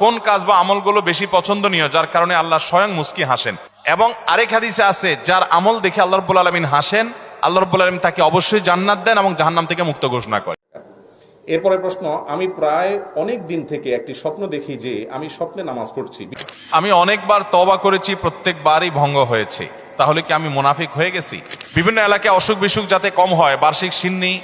কোন কাজ বা আমলগুলো বেশি পছন্দনীয় যার কারণে আল্লাহ স্বয়ং মুস্কি হাসেন। এবং আরেক হাদিসে আছে, যার আমল দেখে আল্লাহ রাব্বুল আলামিন হাসেন, আল্লাহ রাব্বুল আলামিন তাকে অবশ্যই জান্নাত দেন এবং জাহান্নাম থেকে মুক্ত ঘোষণা করেন। এরপরে প্রশ্ন, আমি প্রায় অনেক দিন থেকে একটি স্বপ্ন দেখি যে আমি স্বপ্নে নামাজ পড়ছি। আমি অনেকবার তওবা করেছি, প্রত্যেকবারই ভঙ্গ হয়েছে, তাহলে কি আমি মুনাফিক হয়ে গেছি? বিভিন্ন এলাকায় অসুখ বিসুখ যাতে কম হয়, বার্ষিক সিন্নি,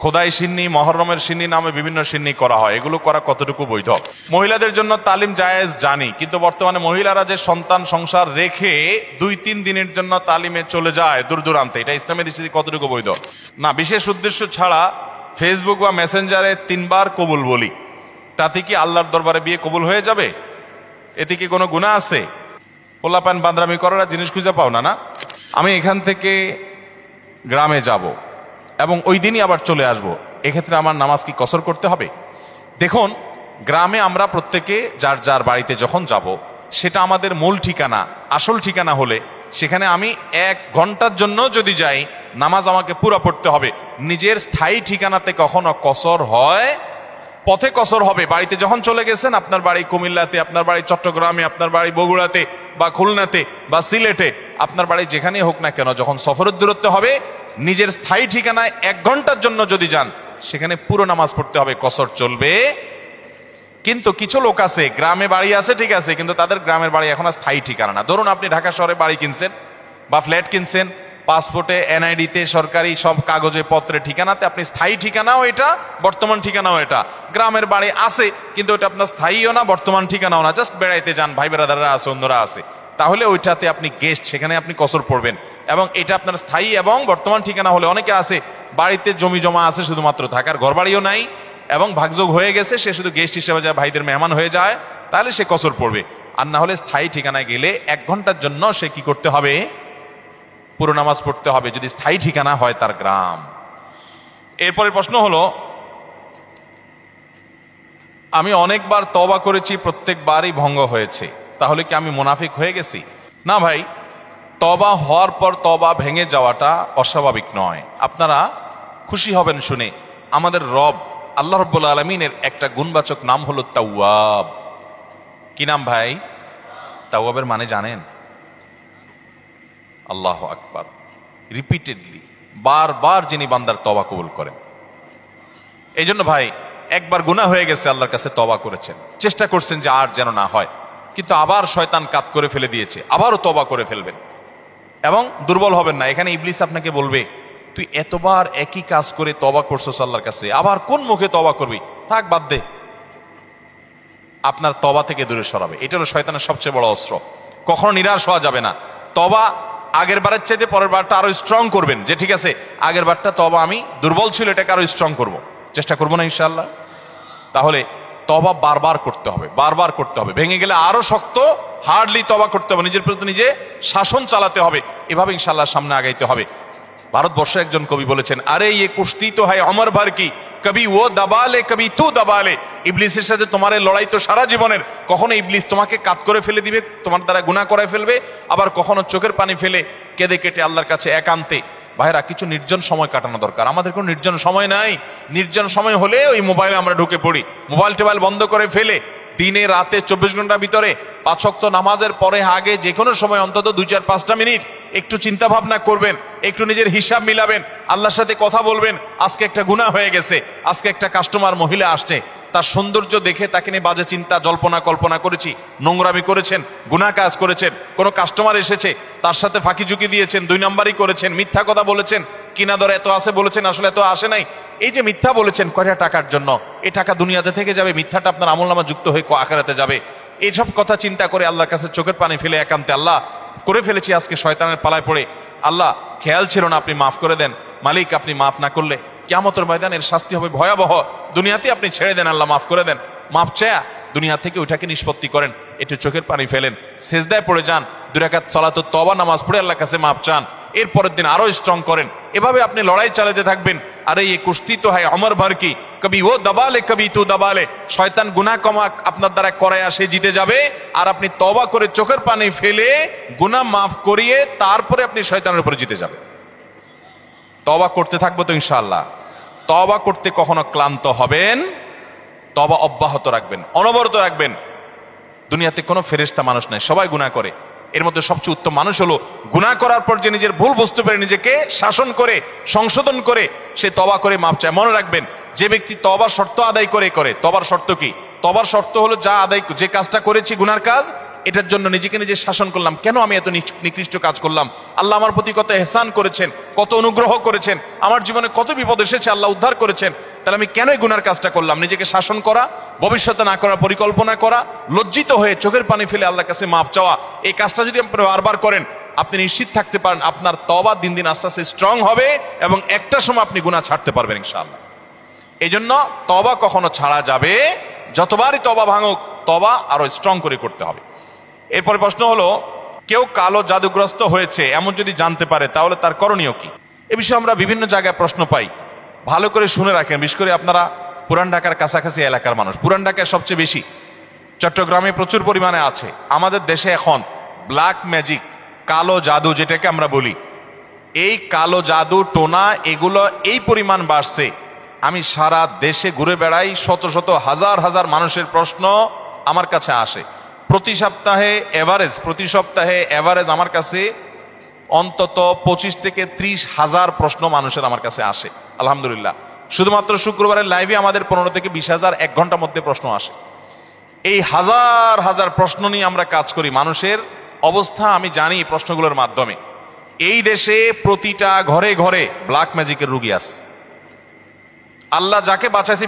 খোদাই সিন্নি, মহরমের সিন্নি নামে বিভিন্ন সিন্নি করা হয়, এগুলো করা কতটুকু বৈধ? মহিলাদের জন্য তালিম জায়েজ জানি, কিন্তু বর্তমানে মহিলারা যে সন্তান সংসার রেখে 2-3 দিনের জন্য তালিমে চলে যায় দূর দূরান্তে, এটা ইসলামের দৃষ্টিতে কতটুকু বৈধ? না, বিশেষ উদ্দেশ্য ছাড়া ফেসবুক বা মেসেঞ্জারে 3 বার কবুল বলি, তাতে কি আল্লাহর দরবারে বিয়ে কবুল হয়ে যাবে? এতে কি কোনো গুনাহ আছে? পোলাপান বান্দরামি করার জিনিস খুঁজে পাও না। আমি এখান থেকে গ্রামে যাব এবং ওই দিনই আবার চলে আসব, এক্ষেত্রে আমার নামাজ কি কসর করতে হবে? দেখুন, গ্রামে আমরা প্রত্যেকে যার যার বাড়িতে যখন যাব, সেটা আমাদের মূল ঠিকানা, আসল ঠিকানা হলে সেখানে আমি 1 ঘন্টার জন্য যদি যাই, নামাজ আমাকে পুরো পড়তে হবে। নিজের স্থায়ী ঠিকানাতে কখনো কসর হয়? পথে কসর হবে। বাড়িতে যখন চলে গেছেন, আপনার বাড়ি কুমিল্লাতে, আপনার বাড়ি চট্টগ্রামে, আপনার বাড়ি বগুড়াতে বা খুলনাতে বা সিলেটে, আপনার বাড়ি যেখানেই হোক না কেন, যখন সফরের দূরত্ব হবে, নিজের স্থায়ী ঠিকানায় 1 ঘন্টার জন্য যদি যান, সেখানে পুরো নামাজ পড়তে হবে, কসর চলবে। কিন্তু কিছু লোক আছে, গ্রামে বাড়ি আছে ঠিক আছে, কিন্তু তাদের গ্রামের বাড়ি এখন আর স্থায়ী ঠিকানা না। ধরুন আপনি ঢাকা শহরে বাড়ি কিনছেন বা ফ্ল্যাট কিনছেন, পাসপোর্টে, এনআইডিতে, সরকারি সব কাগজে পত্রে ঠিকানাতে আপনি স্থায়ী ঠিকানাও এটা, বর্তমান ঠিকানাও এটা। গ্রামের বাড়ি আছে, কিন্তু ওটা আপনার স্থায়ীও না, বর্তমান ঠিকানাও না, জাস্ট বেড়াইতে যান, ভাই বেড়াদাররা আছে, অন্যরা আছে, তাহলে ওইটাতে আপনি গেস্ট, সেখানে আপনি কসর পড়বেন। এবং এটা আপনার স্থায়ী এবং বর্তমান ঠিকানা হলে, অনেকে আছে বাড়িতে জমি জমা আছে, শুধুমাত্র থাকার ঘর বাড়িও নাই এবং ভাগযোগ হয়ে গেছে, সে শুধু গেস্ট হিসেবে যায়, ভাইদের মেহমান হয়ে যায়, তাহলে সে কসর পড়বে। আর না হলে স্থায়ী ঠিকানায় গেলে 1 ঘন্টার জন্য সে কি করতে হবে? পুরো নামাজ পড়তে হবে, যদি স্থায়ী ঠিকানা হয় তার গ্রাম। এরপরে প্রশ্ন হলো, আমি অনেকবার তওবা করেছি, প্রত্যেকবারই ভঙ্গ হয়েছে, তাহলে কি আমি মুনাফিক হয়ে গেছি? না ভাই, তওবা হওয়ার পর তওবা ভেঙে যাওয়াটা অস্বাভাবিক নয়। আপনারা খুশি হবেন শুনে, আমাদের রব আল্লাহ রাব্বুল আলামিনের একটা গুণবাচক নাম হলো তাওয়াব। কি নাম ভাই? তাওয়াবের মানে জানেন? আল্লাহু আকবার। রিপিটেডলি, বারবার যিনি বান্দার তওবা কবুল করেন। এই জন্য ভাই, একবার গুনাহ হয়ে গেছে, আল্লাহর কাছে তওবা করেছেন, চেষ্টা করছেন যে আর যেন না হয়, কিন্তু আবার শয়তান কাত করে ফেলে দিয়েছে, আবারও তওবা করে ফেলবেন এবং দুর্বল হবেন না। এখানে ইবলিস আপনাকে বলবে, তুই এতবার একই কাজ করে তওবা করছস আল্লাহর কাছে, আবার কোন মুখে তওবা করবি? থাক, বাদ দে। আপনার তওবা থেকে দূরে সরাবে। এটা হলো শয়তানের সবচেয়ে বড় অস্ত্র। কখনো নিরাশ হওয়া যাবে না। তওবা আগের বারের চাইতে পরের বারটা আরো স্ট্রং করবেন, যে ঠিক আছে আগের বারটা তওবা আমি দুর্বল ছিল, এটাকে আরো স্ট্রং করব, চেষ্টা করবো না ইনশাআল্লাহ। তাহলে তওবা বারবার করতে হবে, বারবার করতে হবে। ভেঙে গেলে আরো শক্ত, হার্ডলি তওবা করতে হবে, নিজের প্রতি নিজে শাসন চালাতে হবে, এভাবে ইনশাআল্লাহ সামনে আগাইতে হবে। ভারতবর্ষে একজন কবি বলেছেন, আরে ইয়ে কুশ্তি তো হয় অমর ভর কি, কবি ও দাবালে কবি তু দাবালে। ইবলিসের সাথে তোমার লড়াই তো সারা জীবনের। কখনো ইবলিস তোমাকে কাত করে ফেলে দিবে, তোমার দ্বারা গুনাহ করায় ফেলবে, আবার কখনো চোখের পানি ফেলে কেঁদে কেটে আল্লাহর কাছে একান্তে। ভাইরা, কিছু নির্জন সময় কাটানো দরকার। আমাদের কোনো নির্জন সময় নাই। নির্জন সময় হলে ওই মোবাইলে আমরা ঢুকে পড়ি, মোবাইল টোবাইল বন্ধ করে ফেলে দিনে রাতে 24 ঘন্টার ভিতরে 5 ওয়াক্ত নামাজের পরে আগে যে কোনো সময় অন্তত 2-4-5টা মিনিট একটু চিন্তা ভাবনা করবেন, একটু নিজের হিসাব মিলাবেন, আল্লাহর সাথে কথা বলবেন। আজকে একটা গুনাহ হয়ে গেছে, আজকে একটা কাস্টমার মহিলা আসছে, তার সৌন্দর্য দেখে তাকে নিয়ে বাজে চিন্তা জল্পনা কল্পনা করেছি, নোংরামি করেছেন, গুনাহ কাজ করেছেন। কোনো কাস্টমার এসেছে, তার সাথে ফাঁকি ঝুঁকি দিয়েছেন, 2 নাম্বারই করেছেন, মিথ্যা কথা বলেছেন, কিনা দর এত আসে বলেছেন, আসলে এত আসে নাই। এই যে মিথ্যা বলেছেন কয়টা টাকার জন্য, এই টাকা দুনিয়াতে থেকে যাবে, মিথ্যাটা আপনার আমলনামা যুক্ত হয়ে আখিরাতে যাবে। এইসব কথা চিন্তা করে আল্লাহর কাছে চোখের পানি ফেলে একান্তে, আল্লাহ করে ফেলেছি আজকে শয়তানের পালায় পড়ে, আল্লাহ খেয়াল ছিল না, আপনি মাফ করে দেন। মালিক, আপনি মাফ না করলে কিয়ামতের ময়দানে এর শাস্তি হবে ভয়াবহ। দুনিয়াতে আপনি ছেড়ে দেন, আল্লাহ মাফ করে দেন। মাফ চায়া দুনিয়া থেকে ওইটাকে নিষ্পত্তি করেন, একটু চোখের পানি ফেলেন, সেজদায় পড়ে যান, 2 রাকাত সালাত তওবা নামাজ পড়ে আল্লাহর কাছে মাফ চান, এরপরের দিন আরো স্ট্রং করেন। এভাবে আপনি লড়াই চালাতে থাকবেন। আরে এই কুস্তি তো হয় অমর ভর কি, কবি ও দাবালে কবি তু দাবালে। শয়তান গুনাহ কমা আপনার দ্বারা করায় সে জিতে যাবে, আর আপনি তওবা করে চোখের পানি ফেলে গুনাহ মাফ করিয়ে তারপরে আপনি শয়তানের উপরে জিতে যাবেন। তওবা করতে থাকবো তো ইনশাআল্লাহ। তওবা করতে কখনো ক্লান্ত হবেন তওবা অব্যাহত রাখবেন, অনবরত রাখবেন। দুনিয়াতে কোনো ফেরেশতা মানুষ নাই, সবাই গুনাহ করে। এর মধ্যে সবচেয়ে উত্তম মানুষ হলো গুনাহ করার পর যে নিজের ভুল বুঝতে পেরে নিজেকে শাসন করে সংশোধন করে সে তওবা করে মাপ চায়। মনে রাখবেন, যে ব্যক্তি তওবার শর্ত আদায় করে তওবার শর্ত কি? তওবার শর্ত হলো যে কাজটা করেছি গুনার কাজ, এটার জন্য নিজেকে নিজে শাসন করলাম, কেন আমি এত নিকৃষ্ট কাজ করলাম, আল্লাহ আমার প্রতি কত ইহসান করেছেন, কত অনুগ্রহ করেছেন, আমার জীবনে কত বিপদ এসেছে আল্লাহ উদ্ধার করেছেন, তাহলে আমি কেন এই গুনার কাজটা করলাম? নিজেকে শাসন করা, ভবিষ্যতে না করার পরিকল্পনা করা, লজ্জিত হয়ে চোখের পানি ফেলে আল্লাহর কাছে মাপ চাওয়া, এই কাজটা যদি আপনি বারবার করেন, আপনি নিশ্চিত থাকতে পারেন আপনার তওবা দিন দিন আস্তে আস্তে স্ট্রং হবে এবং একটা সময় আপনি গুনাহ ছাড়তে পারবেন ইনশাআল্লাহ। এই জন্য তওবা কখনো ছাড়া যাবে, যতবারই তওবা ভাঙুক তওবা আরো স্ট্রং করে করতে হবে। এরপরে প্রশ্ন হলো, কেউ কালো জাদুগ্রস্ত হয়েছে এমন যদি জানতে পারে তাহলে তার করণীয় কি? এ বিষয়ে আমরা বিভিন্ন জায়গায় প্রশ্ন পাই, ভালো করে শুনে রাখেন। বিশেষ করে আপনারা পুরান ঢাকার কাছাকাছি এলাকার মানুষ, পুরান ঢাকায় সবচেয়ে বেশি, চট্টগ্রামে প্রচুর পরিমাণে আছে। আমাদের দেশে এখন ব্ল্যাক ম্যাজিক, কালো জাদু যেটাকে আমরা বলি, এই কালো জাদু টোনা এগুলো এই পরিমাণ বাড়ছে, আমি সারা দেশে ঘুরে বেড়াই, শত শত হাজার হাজার মানুষের প্রশ্ন আমার কাছে আসে। প্রতি সপ্তাহে এভারেজ আমার কাছে অন্তত 25 থেকে 30 হাজার প্রশ্ন মানুষের আমার কাছে আসে। আলহামদুলিল্লাহ, শুধুমাত্র শুক্রবারের লাইভে আমাদের 15 থেকে 20,000 এক ঘন্টার মধ্যে প্রশ্ন আসে। এই হাজার হাজার প্রশ্ন নিয়ে আমরা কাজ করি। মানুষের অবস্থা আমি জানি এই প্রশ্নগুলোর মাধ্যমে। এই দেশে প্রতিটা ঘরে ঘরে ব্ল্যাক ম্যাজিকের রুগী আছে। আল্লাহ যাকে বাঁচাইছে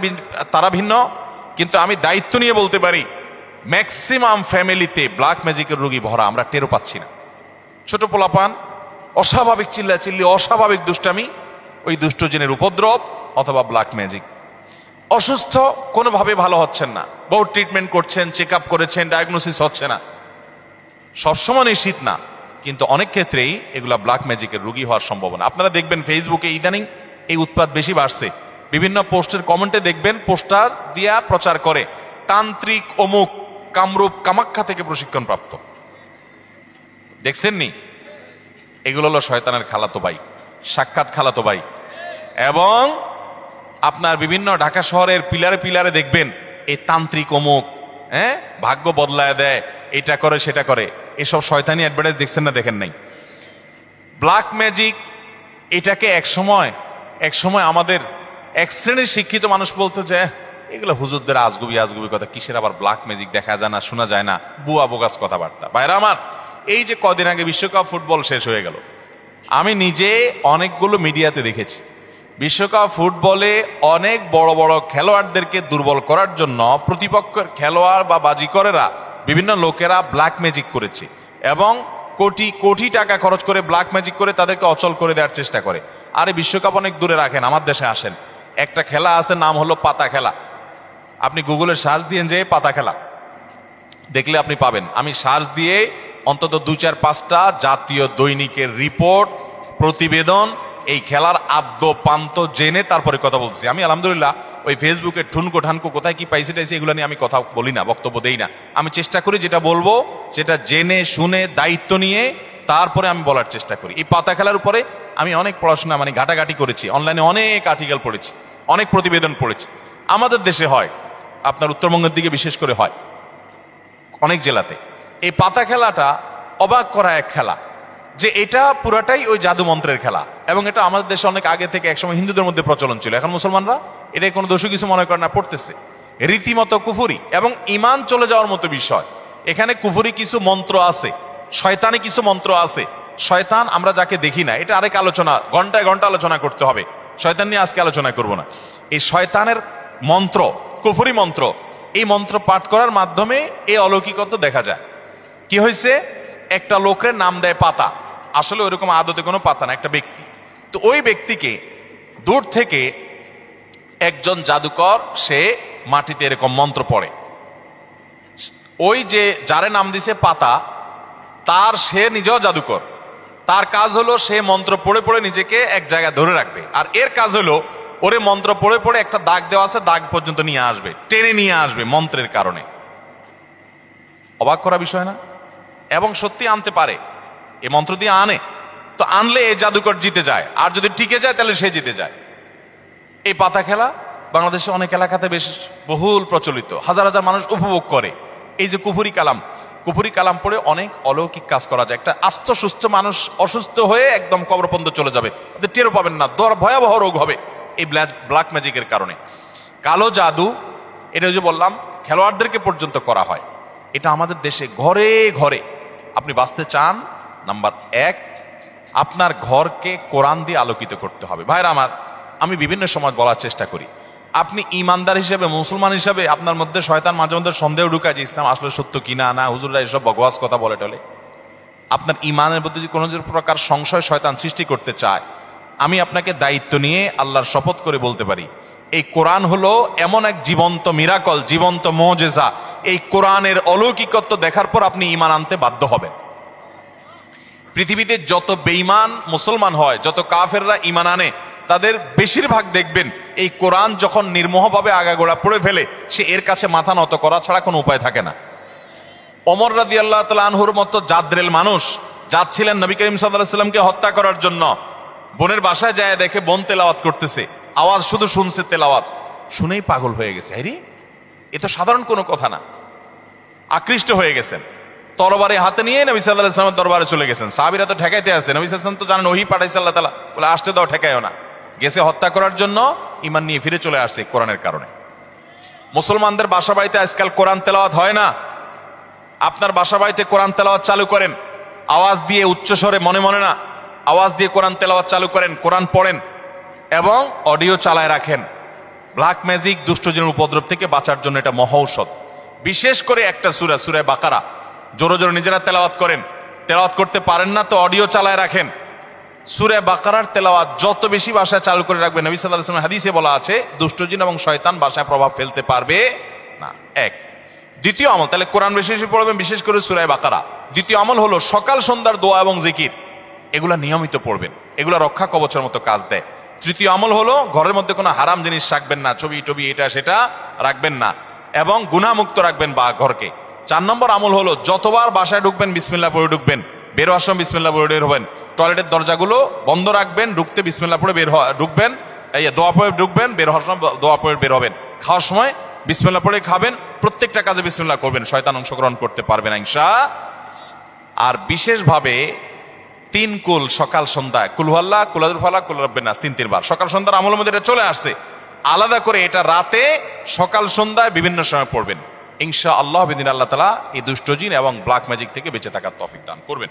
তারা ভিন্ন, কিন্তু আমি দায়িত্ব নিয়ে বলতে পারি ম্যাক্সিমাম ফ্যামিলিতে ব্ল্যাক ম্যাজিকের রোগী ভরা, আমরা টেরও পাচ্ছি না। ছোট পোলাপান, অস্বাভাবিক চিল্লাচিল্লি, অস্বাভাবিক দুষ্টামি, ওই দুষ্ট জিনের উপদ্রব অথবা ব্ল্যাক ম্যাজিক। অসুস্থ, কোনোভাবে ভালো হচ্ছেন না, বহু ট্রিটমেন্ট করছেন, চেক আপ করেছেন, ডায়াগনোসিস হচ্ছে না। সবসময় নিশ্চিত না, কিন্তু অনেক ক্ষেত্রেই এগুলা ব্ল্যাক ম্যাজিকের রোগী হওয়ার সম্ভাবনা। আপনারা দেখবেন ফেসবুকে ইদানিং এই উৎপাত বেশি বাড়ছে। বিভিন্ন পোস্টের কমেন্টে দেখবেন পোস্টার দিয়া প্রচার করে তান্ত্রিক অমুক কামরূপ কামাখ্যা থেকে প্রশিক্ষণ প্রাপ্ত। দেখছেননি? এগুলো হলো শয়তানের খালাতো ভাই, সাক্ষাৎ খালাতো ভাই। এবং আপনার বিভিন্ন ঢাকা শহরের পিলারে পিলারে দেখবেন এই তান্ত্রিক অমুক, ভাগ্য বদলায় দেয়, এটা করে সেটা করে, এসব শয়তানি অ্যাডভার্টাইজ দেখছেন না? দেখেন নাই? ব্ল্যাক ম্যাজিক এটাকে এক সময় আমাদের এক শ্রেণীর শিক্ষিত মানুষ বলতো যে এগুলো হুজুরদের আজগুবি কথা, কিসের আবার ব্ল্যাক ম্যাজিক, দেখা যায় না, শোনা যায় না, বুয়া বোগাস কথাবার্তা। ভাইরা আমার, এই যে কদিন আগে বিশ্বকাপ ফুটবল শেষ হয়ে গেল, আমি নিজে অনেকগুলো মিডিয়াতে দেখেছি বিশ্বকাপ ফুটবলে অনেক বড় বড় খেলোয়াড়দেরকে দুর্বল করার জন্য প্রতিপক্ষের খেলোয়াড় বা বাজিকরেরা, বিভিন্ন লোকেরা ব্ল্যাক ম্যাজিক করেছে এবং কোটি কোটি টাকা খরচ করে ব্ল্যাক ম্যাজিক করে তাদেরকে অচল করে দেওয়ার চেষ্টা করে। আরে বিশ্বকাপ অনেক দূরে রাখেন, আমার দেশে আসেন, একটা খেলা আছে, নাম হলো পাতা খেলা। আপনি গুগলে সার্চ দিয়ে যে পাতা খেলা দেখলে আপনি পাবেন। আমি সার্চ দিয়ে অন্তত 2-4-5টা জাতীয় দৈনিকের রিপোর্ট, প্রতিবেদন, এই খেলার আদ্য পান্ত জেনে তারপরে কথা বলছি। আমি আলহামদুলিল্লাহ ওই ফেসবুকে ঠুনকো ঠানকো কোথায় কি পাইছে টাইছে এগুলো নিয়ে আমি কথা বলি না, বক্তব্য দেই না। আমি চেষ্টা করি যেটা বলবো সেটা জেনে শুনে দায়িত্ব নিয়ে তারপরে আমি বলার চেষ্টা করি। এই পাতা খেলার উপরে আমি অনেক পড়াশোনা ঘাটাঘাটি করেছি, অনলাইনে অনেক আর্টিকেল পড়েছি, অনেক প্রতিবেদন পড়েছি। আমাদের দেশে হয়, আপনার উত্তরবঙ্গের দিকে বিশেষ করে হয়, অনেক জেলাতে। এই পাতা খেলাটা অবাক করা এক খেলা, যে এটা পুরাটাই ওই জাদু মন্ত্রের খেলা। এবং এটা আমাদের দেশে অনেক আগে থেকে একসময় হিন্দুদের মধ্যে প্রচলন ছিল। এখন মুসলমানরা এটা কোনো দোষী কিছু মনে করে না, পড়তেছে রীতিমতো কুফুরি এবং ইমান চলে যাওয়ার মতো বিষয়। এখানে কুফুরি কিছু মন্ত্র আছে, শয়তানি কিছু মন্ত্র আছে। শয়তান আমরা যাকে দেখি না, এটা আরেক আলোচনা, ঘন্টায় ঘন্টা আলোচনা করতে হবে, শয়তান নিয়ে আজকে আলোচনা করব না। এই শয়তানের মন্ত্র, কুফুরি মন্ত্র, এই মন্ত্র পাঠ করার মাধ্যমে এই অলৌকিকতা দেখা যায়। কি হয়েছে, একটা লোকের নাম দেয় পাতা, আসলে ওইরকম আদতে কোনো পাতা না, একটা ব্যক্তি। তো ওই ব্যক্তিকে দূর থেকে একজন জাদুকর সে মাটিতে এরকম মন্ত্র পড়ে, ওই যে যারে নাম দিছে পাতা তার সে নিজেও জাদুকর, তার কাজ হলো সে মন্ত্র পড়ে পড়ে নিজেকে এক জায়গায় ধরে রাখবে, আর এর কাজ হলো ওরে মন্ত্র পড়ে পড়ে একটা দাগ দেওয়া আছে, দাগ পর্যন্ত নিয়ে আসবে, টেনে নিয়ে আসবে মন্ত্রের কারণে। অবাক করা বিষয় না? এবং সত্যি আনতে পারে, এই মন্ত্র দিয়ে আনে, তো আনলে এই জাদুকর জিতে যায়, আর যদি টিকে যায় তাহলে সে জিতে যায়। এই পাতা খেলা বাংলাদেশে অনেক এলাকাতে বেশ বহুল প্রচলিত, হাজার হাজার মানুষ উপভোগ করে। এই যে কুফুরি কালাম, কুফুরি কালাম পড়ে অনেক অলৌকিক কাজ করা যায়। একটা আস্ত সুস্থ মানুষ অসুস্থ হয়ে একদম কবরপর্যন্ত চলে যাবে, টেরও পাবেন না, ভয়াবহ রোগ হবে এই ব্ল্যাক ম্যাজিকের কারণে। কালো জাদু, এটা যে বললাম খেলোয়াড়দেরকে পর্যন্ত করা হয়। এটা আমাদের দেশে ঘরে ঘরে। আপনি বাঁচতে চান, নাম্বার 1, আপনার ঘরকে কোরআন দিয়ে আলোকিত করতে হবে। ভাইরা আমার, আমি বিভিন্ন সময় বলার চেষ্টা করি, আপনি ইমানদার হিসেবে, মুসলমান হিসেবে আপনার মধ্যে শয়তান মাঝে মধ্যে সন্দেহ ঢুকায় যে ইসলাম আসলে সত্য কিনা, না হুজুররা এসব বকওয়াস কথা বলে টলে। আপনার ইমানের প্রতি যদি কোনো প্রকার সংশয় শয়তান সৃষ্টি করতে চায়, আমি আপনাকে দায়িত্ব নিয়ে আল্লাহর শপথ করে বলতে পারি, এই কোরআন হলো এমন এক জীবন্ত মিরাকল, জীবন্ত মুজিজা। এই কোরআনের অলৌকিকত্ব দেখার পর আপনি ইমান আনতে বাধ্য হবেন। পৃথিবীতে যত বেঈমান মুসলমান হয়, যত কাফেররা ইমান আনে, তাদের বেশিরভাগ দেখবেন এই কোরআন যখন নির্মোহভাবে আগাগোড়া পড়ে ফেলে, সে এর কাছে মাথা নত করা ছাড়া কোনো উপায় থাকে না। ওমর রাদিয়াল্লাহু তাআলা আনহুর মতো জাদ্রেল মানুষ যাচ্ছিলেন নবী করিম সাল্লাল্লাহু আলাইহি ওয়াসাল্লামকে হত্যা করার জন্য, বোনের বাসায় যায় দেখে বোন তেলাওয়াত করতেছে, আওয়াজ শুধু শুনছে, তেলাওয়াত শুনেই পাগল হয়ে গেছে। আরে এ তো সাধারণ কোনো কথা না, আকৃষ্ট হয়ে গেছেন। তরবারি হাতে নিয়ে নবী সাল্লাল্লাহু আলাইহি ওয়াসাল্লামের দরবারে চলে গেছেন। সাহাবীরা তো ঠেকাইতে আছে, নবী সাল্লাল্লাহু আলাইহি ওয়াসাল্লাম তো জানেন ওহী পাঠাইছে আল্লাহ তাআলা, বলে আসতে দাও, ঠেকাইও না। গেছে হত্যা করার জন্য, ঈমান নিয়ে ফিরে চলে আসছে কোরআনের কারণে। মুসলমানদের বাসা বাড়িতে আজকাল কোরআন তেলাওয়াত হয় না। আপনার বাসা বাড়িতে কোরআন তেলাওয়াত চালু করেন, আওয়াজ দিয়ে, উচ্চ স্বরে, মনে মনে না, আওয়াজ দিয়ে কোরআন তেলাওয়াত চালু করেন, কোরআন পড়েন এবং অডিও চালায় রাখেন। ব্ল্যাক ম্যাজিক, দুষ্টজিনের উপদ্রব থেকে বাঁচার জন্য এটা মহৌষধ। বিশেষ করে একটা সূরা, সূরা বাকারা জোরে জোরে নিজেরা তেলাওয়াত করেন। তেলাওয়াত করতে পারেন না তো অডিও চালায় রাখেন। সূরা বাকারার তেলাওয়াত যত বেশি ভাষায় চালু করে রাখবেন, নবী সাল্লাল্লাহু আলাইহি ওয়াসাল্লাম হাদিসে বলা আছে দুষ্টজিন এবং শয়তান ভাষায় প্রভাব ফেলতে পারবে না। এক। দ্বিতীয় আমল, তাহলে কোরআন বেশি বেশি পড়বেন, বিশেষ করে সূরা বাকারা। দ্বিতীয় আমল হলো সকাল সন্ধ্যার দোয়া এবং জিকির, এগুলা নিয়মিত পড়বেন, এগুলা রক্ষা কবচের মতো কাজ দেয়। তৃতীয় আমল হলো ঘরের মধ্যে কোনো হারাম জিনিস রাখবেন না, ছবি টবি এটা সেটা রাখবেন না, এবং গুনাহমুক্ত রাখবেন বা ঘরকে। 4 নম্বর আমল হলো যতবার বাসায় ঢুকবেন বিসমিল্লাহ পড়ে ঢুকবেন, বের হওয়ার সময় বিসমিল্লাহ পড়ে বের হবেন। টয়লেটের দরজাগুলো বন্ধ রাখবেন, ঢুকতে বিসমিল্লাহ পড়ে ঢুকবেন, এই দোয়া পড়ে ঢুকবেন, বের হওয়ার সময় দোয়া পড়ে বের হবেন। খাওয়ার সময় বিসমিল্লাহ পড়ে খাবেন, প্রত্যেকটা কাজে বিসমিল্লাহ করবেন, শয়তান অংশগ্রহণ করতে পারবে না ইনশাআল্লাহ। আর বিশেষভাবে 3 কুল সকাল সন্ধ্যায়, কুল হুয়াল্লাহ, কুল আযুল ফালাক, কুল রাব্বিন নাস, 3 বার সকাল সন্ধ্যার আমলের মধ্যে এটা চলে আসছে। আলাদা করে এটা রাতে, সকাল সন্ধ্যায় বিভিন্ন সময় পড়বেন ইনশাআল্লাহ। বিদিন আল্লাহ তাআলা এই দুষ্টজিন এবং ব্ল্যাক ম্যাজিক থেকে বেঁচে থাকার তৌফিক দান করবেন।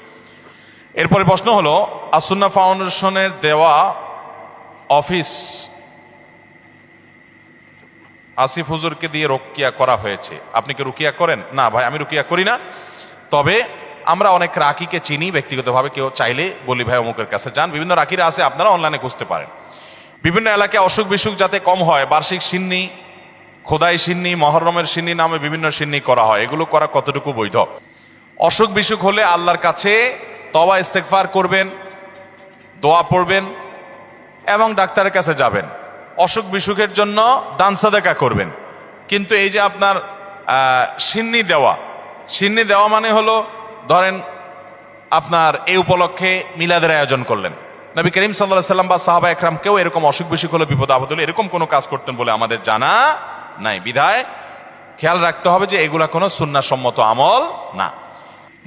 এরপরে প্রশ্ন হলো, আসুন্নাহ ফাউন্ডেশনের দেওয়া অফিস আসিফ হুজুরকে দিয়ে রুকিয়া করা হয়েছে, আপনি কি রুকিয়া করেন? না ভাই, আমি রুকিয়া করি না। তবে আমরা অনেক রাকিকে চিনি ব্যক্তিগতভাবে, কেউ চাইলে বলি ভাই অমুকের কাছে যান, বিভিন্ন রাকিরা আছে, আপনারা অনলাইনে খুঁজতে পারেন। বিভিন্ন এলাকায় অসুখ বিসুখ যাতে কম হয়, বার্ষিক সিন্নি, খোদাই সিন্নি, মহররমের সিন্নি নামে বিভিন্ন সিন্নি করা হয়, এগুলো করা কতটুকু বৈধ? অসুখ বিসুখ হলে আল্লাহর কাছে তওবা ইস্তেগফার করবেন, দোয়া পড়বেন এবং ডাক্তারের কাছে যাবেন। অসুখ বিসুখের জন্য দান সাদাকা করবেন। কিন্তু এই যে আপনার সিন্নি দেওয়া মানে হলো, ধরেন আপনার এই উপলক্ষে মিলাদের আয়োজন করলেন, নবী করিম সাল্লাল্লাহু আলাইহি ওয়াসাল্লাম বা সাহাবা একরাম কেউ এরকম অসুখ বিসুখ হলে, বিপদ আপদ হলে এরকম কোনো কাজ করতেন বলে আমাদের জানা নাই। বিধায় খেয়াল রাখতে হবে যে এগুলা কোনো সুন্নাহসম্মত আমল না।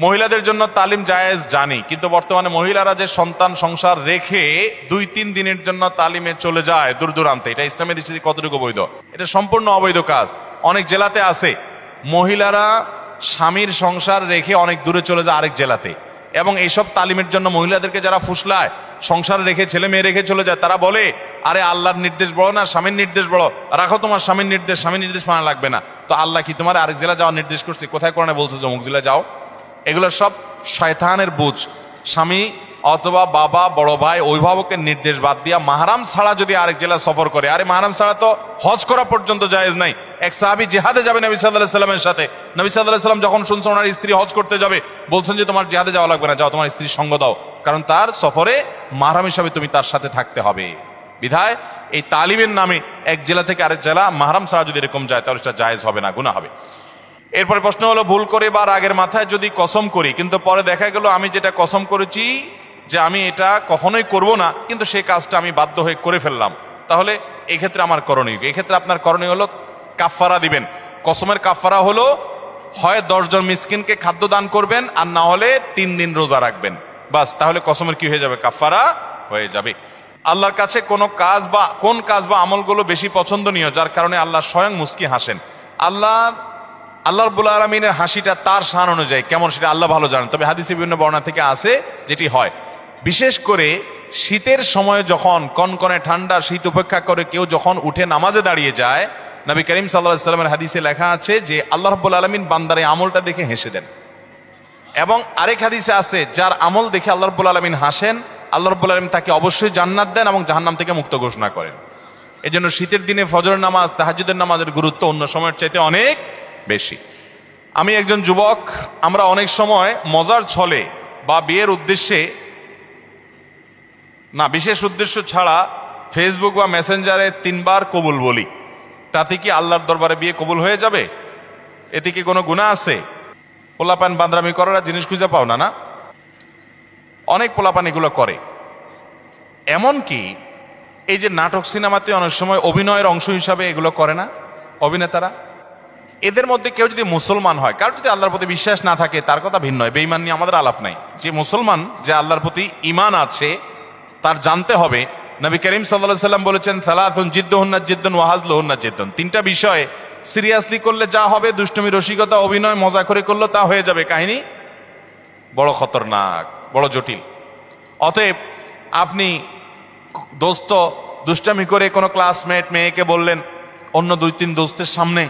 মহিলাদের জন্য তালিম জায়েজ জানি, কিন্তু বর্তমানে মহিলারা যে সন্তান সংসার রেখে 2-3 দিনের জন্য তালিমে চলে যায় দূর দূরান্তে, এটা ইসলামের দৃষ্টিতে কতটুকু বৈধ? এটা সম্পূর্ণ অবৈধ কাজ। অনেক জেলাতে আছে মহিলারা স্বামীর সংসার রেখে অনেক দূরে চলে যায় আরেক জেলাতে, এবং এইসব তালিমের জন্য মহিলাদেরকে যারা ফুসলায়, সংসার রেখে ছেলে মেয়ে রেখে চলে যায়, তারা বলে আরে আল্লাহর নির্দেশ বড় না স্বামীর নির্দেশ বড়, রাখো তোমার স্বামীর নির্দেশ মানা লাগবে না। তো আল্লাহ কি তোমার আরেক জেলা যাওয়ার নির্দেশ করছে? কোথায় কোরআনে বলছে যে অমুক জেলা যাও? এগুলো সব শয়তানের বুঝ। স্বামী অথবা বাবা, বড় ভাই, অভিভাবকের নির্দেশ বাদ দিয়া মাহরাম ছাড়া যদি আরেক জেলা সফর করে, আরে মাহরাম ছাড়া তো হজ করা পর্যন্ত জায়েজ নাই। এক সাহাবী জিহাদে যাবে নবী সাল্লাল্লাহু আলাইহি ওয়াসাল্লামের সাথে, নবী সাল্লাল্লাহু আলাইহি ওয়াসাল্লাম যখন শুনছেন ওনার স্ত্রী হজ করতে যাবে, বলছেন যে তোমার জিহাদে যাওয়া লাগবে না, যাও তোমার স্ত্রীর সঙ্গ দাও, কারণ তার সফরে মাহরাম হিসাবে তুমি তার সাথে থাকতে হবে। বিধায় এই তালিমের নামে এক জেলা থেকে আরেক জেলা মাহরাম ছাড়া যদি এরকম যায়, তাহলে সেটা জায়েজ হবে না, গুনাহ হবে। এরপরে প্রশ্ন হলো, ভুল করে বা রাগের মাথায় যদি কসম করি, কিন্তু পরে দেখা গেল আমি যেটা কসম করেছি যে আমি এটা কখনোই করব না, কিন্তু সেই কাজটা আমি বাধ্য হয়ে করে ফেললাম, তাহলে এক্ষেত্রে আমার করণীয় কি? এক্ষেত্রে আপনার করণীয় হলো কাফফারা দিবেন। কসমের কাফফারা হলো হয় 10 জন মিসকিনকে খাদ্য দান করবেন, আর না হলে 3 দিন রোজা রাখবেন। বাস, তাহলে কসমের কি হয়ে যাবে? কাফফারা হয়ে যাবে। আল্লাহর কাছে কোন কাজ বা আমলগুলো বেশি পছন্দনীয়, যার কারণে আল্লাহ স্বয়ং মুস্কি হাসেন? আল্লাহ রাব্বুল আলামিনের হাসিটা তার শান অনুযায়ী কেমন সেটা আল্লাহ ভালো জানেন। তবে হাদিসে বিভিন্ন বর্ণনা থেকে আছে যেটি হয়, বিশেষ করে শীতের সময় যখন কনকনে ঠান্ডা শীত উপেক্ষা করে কেউ যখন উঠে নামাজে দাঁড়িয়ে যায়, নবী করিম সাল্লাল্লাহু আলাইহি ওয়াসাল্লামের হাদিসে লেখা আছে যে আল্লাহ রাব্বুল আলামিন বান্দার এই আমলটা দেখে হেসে দেন। এবং আরেক হাদিসে আছে, যার আমল দেখে আল্লাহ রাব্বুল আলামিন হাসেন, আল্লাহ রাব্বুল আলামিন তাকে অবশ্যই জান্নাত দেন এবং জাহান্নাম থেকে মুক্ত ঘোষণা করেন। এজন্য শীতের দিনে ফজরের নামাজ, তাহাজ্জুদের নামাজের গুরুত্ব অন্য সময়ের চাইতে অনেক বেশি। আমি একজন যুবক, আমরা অনেক সময় মজার ছলে বা বিয়ের উদ্দেশ্যে না, বিশেষ উদ্দেশ্য ছাড়া ফেসবুক বা মেসেঞ্জারে 3 বার কবুল বলি। তাতে কি আল্লাহর দরবারে বিয়ে কবুল হয়ে যাবে? এতে কি কোনো গুনাহ আছে? পোলাপান বান্দরামি করার জিনিস খুঁজে পাও না? না, অনেক পোলাপান এগুলো করে। এমনকি এই যে নাটক সিনেমাতে অনেক সময় অভিনয়ের অংশ হিসাবে এগুলো করে না অভিনেতারা? এদের মধ্যে কেউ যদি মুসলমান হয়, কারো যদি আল্লাহর প্রতি বিশ্বাস না থাকে তার কথা ভিন্ন হয়, বেঈমান নিয়ে আমাদের আলাপ নাই। যে মুসলমান, যে আল্লাহর প্রতি ঈমান আছে, তার জানতে হবে নবী করিম সাল্লাল্লাহু আলাইহি ওয়াসাল্লাম বলেছেন, সালাতুন জিদ্দুহুন্না জিদ্দুন ওয়া হাজলুহুন্না জিদ্দুন। 3টা বিষয় সিরিয়াসলি করলে যা হবে, দুষ্টমি রসিকতা অভিনয় মজা করে করলে তা হয়ে যাবে কাহিনী বড় খতরনাক, বড় জটিল। অতএব আপনি দোস্ত দুষ্টামি করে কোনো ক্লাসমেট মেয়েকে বললেন অন্য 2-3 দোস্তের সামনে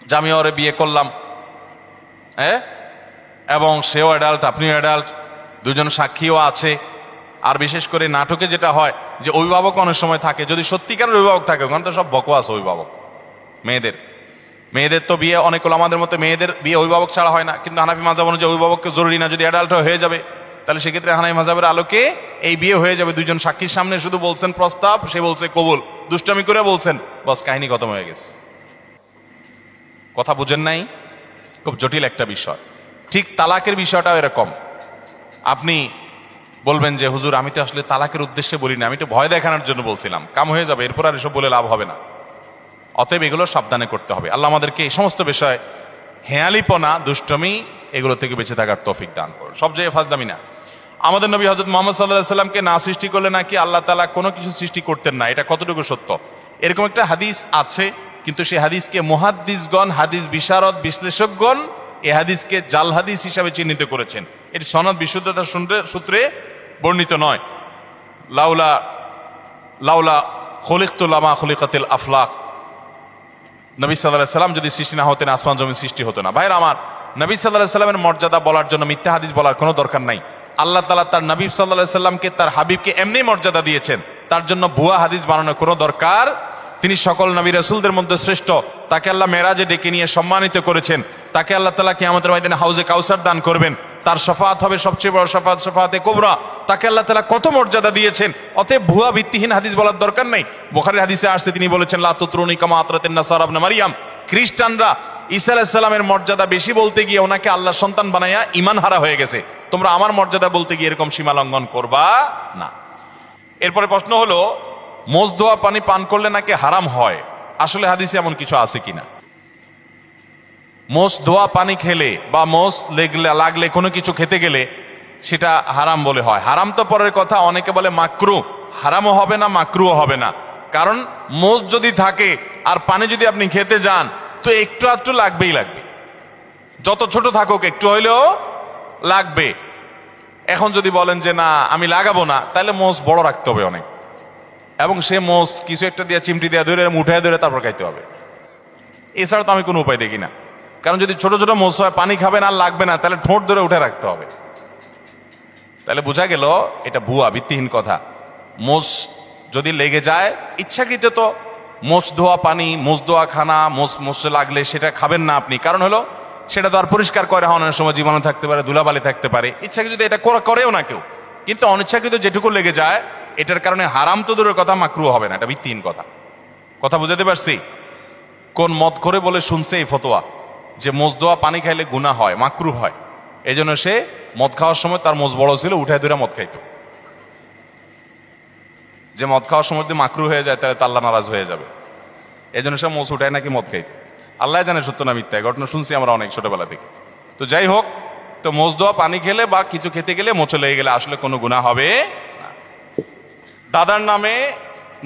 যে আমি ওরে বিয়ে করলাম, এবং সেও অ্যাডাল্ট, আপনিও অ্যাডাল্ট, 2 জন সাক্ষীও আছে। আর বিশেষ করে নাটকে যেটা হয় যে অভিভাবক অনেক সময় থাকে, যদি সত্যিকারের অভিভাবক থাকে, ওখানে তো সব বকওয়াস অভিভাবক। মেয়েদের তো বিয়ে অনেক হলো, আমাদের মতো মেয়েদের বিয়ে অভিভাবক ছাড়া হয় না, কিন্তু হানাফি মাযহাব অনুযায়ী অভিভাবককে জরুরি না, যদি অ্যাডাল্ট হয়ে যাবে তাহলে সেক্ষেত্রে হানাফি মাযহাবের আলোকে এই বিয়ে হয়ে যাবে। 2 জন সাক্ষীর সামনে শুধু বলছেন প্রস্তাব, সে বলছে কবুল, দুষ্টামি করে বলছেন, বস কাহিনী খতম হয়ে গেছে। কথা বুঝেন নাই? খুব জটিল একটা বিষয়। ঠিক তালাকের বিষয়টাও এরকম। আপনি বলবেন যে হুজুর আমি তো আসলে তালাকের উদ্দেশ্যে বলি না, আমি তো ভয় দেখানোর জন্য বলছিলাম, কাম হয়ে যাবে, এরপর আর এসব বলে লাভ হবে না। অতএব এগুলো সাবধানে করতে হবে। আল্লাহ আমাদেরকে এই সমস্ত বিষয়, হেয়ালিপনা, দুষ্টমি, এগুলো থেকে বেঁচে থাকার তৌফিক দান করুন। সব জায়গায় ফাজলামি না। আমাদের নবী হযরত মুহাম্মদ সাল্লাল্লাহু আলাইহি সাল্লামকে না সৃষ্টি করলে নাকি আল্লাহ তাআলা কোনো কিছু সৃষ্টি করতেন না, এটা কতটুকু সত্য? এরকম একটা হাদিস আছে, কিন্তু সেই হাদিসকে মুহাদ্দিসগণ, হাদিস বিশারদ, বিশ্লেষকগণ এই হাদিসকে জাল হাদিস হিসাবে চিহ্নিত করেছেন। এটি সনদ বিশুদ্ধতার সূত্রে বর্ণিত নয়। লাউলা খলিকতু লামা খলিকাতিল আফলাক, নবী সাল্লাল্লাহু আলাইহি সাল্লাম যদি সৃষ্টি না হতেন আসমান জমিন সৃষ্টি হতো না। ভাইরা আমার, নবী সাল্লাল্লাহু আলাইহি সাল্লামের মর্যাদা বলার জন্য মিথ্যা হাদিস বলার কোনো দরকার নাই। আল্লাহ তাআলা তার নবী সাল্লাল্লাহু আলাইহি সাল্লামকে, তার হাবিবকে এমনি মর্যাদা দিয়েছেন, তার জন্য ভুয়া হাদিস বানানোর কোনো দরকার। তিনি সকল নবী রাসূলদের মধ্যে শ্রেষ্ঠ, তাকে আল্লাহ মেরাজে ডেকে নিয়ে সম্মানিত করেছেন, তাকে আল্লাহ তাআলা কিয়ামতের ময়দানে হাউজে কাউসার দান করবেন, তার শাফাআত হবে সবচেয়ে বড় শাফাআত, শাফাআতে কুবরা, তাকে আল্লাহ তাআলা কত মর্যাদা দিয়েছেন। অতএব ভুয়া ভিত্তিহীন হাদিস বলার দরকার নেই। বুখারীর হাদিসে আসছে, তিনি বলেছেন লা তুতরুনি কামা আতরাতিন নাসারা ইবনে মারইয়াম, খ্রিস্টানরা ঈসা আলাইহিস সালামের মর্যাদা বেশি বলতে গিয়ে ওনাকে আল্লাহর সন্তান বানায়া ঈমান হারা হয়ে গেছে। তোমরা আমার মর্যাদা বলতে গিয়ে এরকম সীমা লঙ্ঘন করবা না। এরপরে প্রশ্ন হলো, মোজ ধোয়া পানি পান করলে নাকি হারাম হয়, আসলে হাদিসে এমন কিছু আছে কিনা? মোজ ধোয়া পানি খেলে বা মোজ লাগলে কোনো কিছু খেতে গেলে সেটা হারাম বলে হয়। হারাম তো পরের কথা, অনেকে বলে মাকরু, হারামও হবে না মাকরুও হবে না। কারণ মোজ যদি থাকে আর পানি যদি আপনি খেতে যান, তো একটু আধটু লাগবেই লাগবে, যত ছোট থাকুক একটু হইলেও লাগবে। এখন যদি বলেন যে না আমি লাগাবো না, তাহলে মোজ বড় রাখতে হবে অনেক, এবং সে মোজ কিছু একটা দিয়ে চিমটি দিয়ে ধরে উঠায় ধরে তারপর খাইতে হবে। এছাড়া তো আমি কোনো উপায় দেখি না। কারণ যদি ছোট ছোট মোজ হয়, পানি খাবেন আর লাগবে না, তাহলে ঠোঁট ধরে উঠে রাখতে হবে। তাহলে বোঝা গেল এটা ভুয়া ভিত্তিহীন কথা। মোজ যদি লেগে যায়, ইচ্ছাকৃত তো মোজ ধোয়া পানি, মোজ ধোয়া খানা, মোজে লাগলে সেটা খাবেন না আপনি। কারণ হলো সেটা তো আর পরিষ্কার করে হওয়ার সময় জীবাণু থাকতে পারে, ধুলাবালি থাকতে পারে। ইচ্ছাকৃত এটা করেও না কেউ, কিন্তু অনিচ্ছাকৃত যেটুকু লেগে যায়, এটার কারণে হারাম তো দূরের কথা, মাকরুহ হবে না। এটা ভিত্তিহীন কথা। কথা বুঝাতে পারছি? কোন মত করে বলে শুনছে এই ফতোয়া যে মোজ ধোয়া পানি খাইলে গুনাহ হয়, মাকরুহ হয়, এই জন্য সে মদ খাওয়ার সময় তার মোজ বড় ছিল, উঠায় ধরে মদ খাইতো। যে মদ খাওয়ার সময় যদি মাকরু হয়ে যায় তাহলে তো আল্লাহ নারাজ হয়ে যাবে, এই জন্য সে মোষ উঠায় নাকি মদ খাইতে। আল্লাহ জানে সত্য না মিথ্যা, ঘটনা শুনছি আমরা অনেক ছোটবেলা থেকে। তো যাই হোক, তো মোষ দেওয়া পানি খেলে বা কিছু খেতে গেলে মোচে লেগে গেলে আসলে কোনো গুনাহ হবে না। দাদার নামে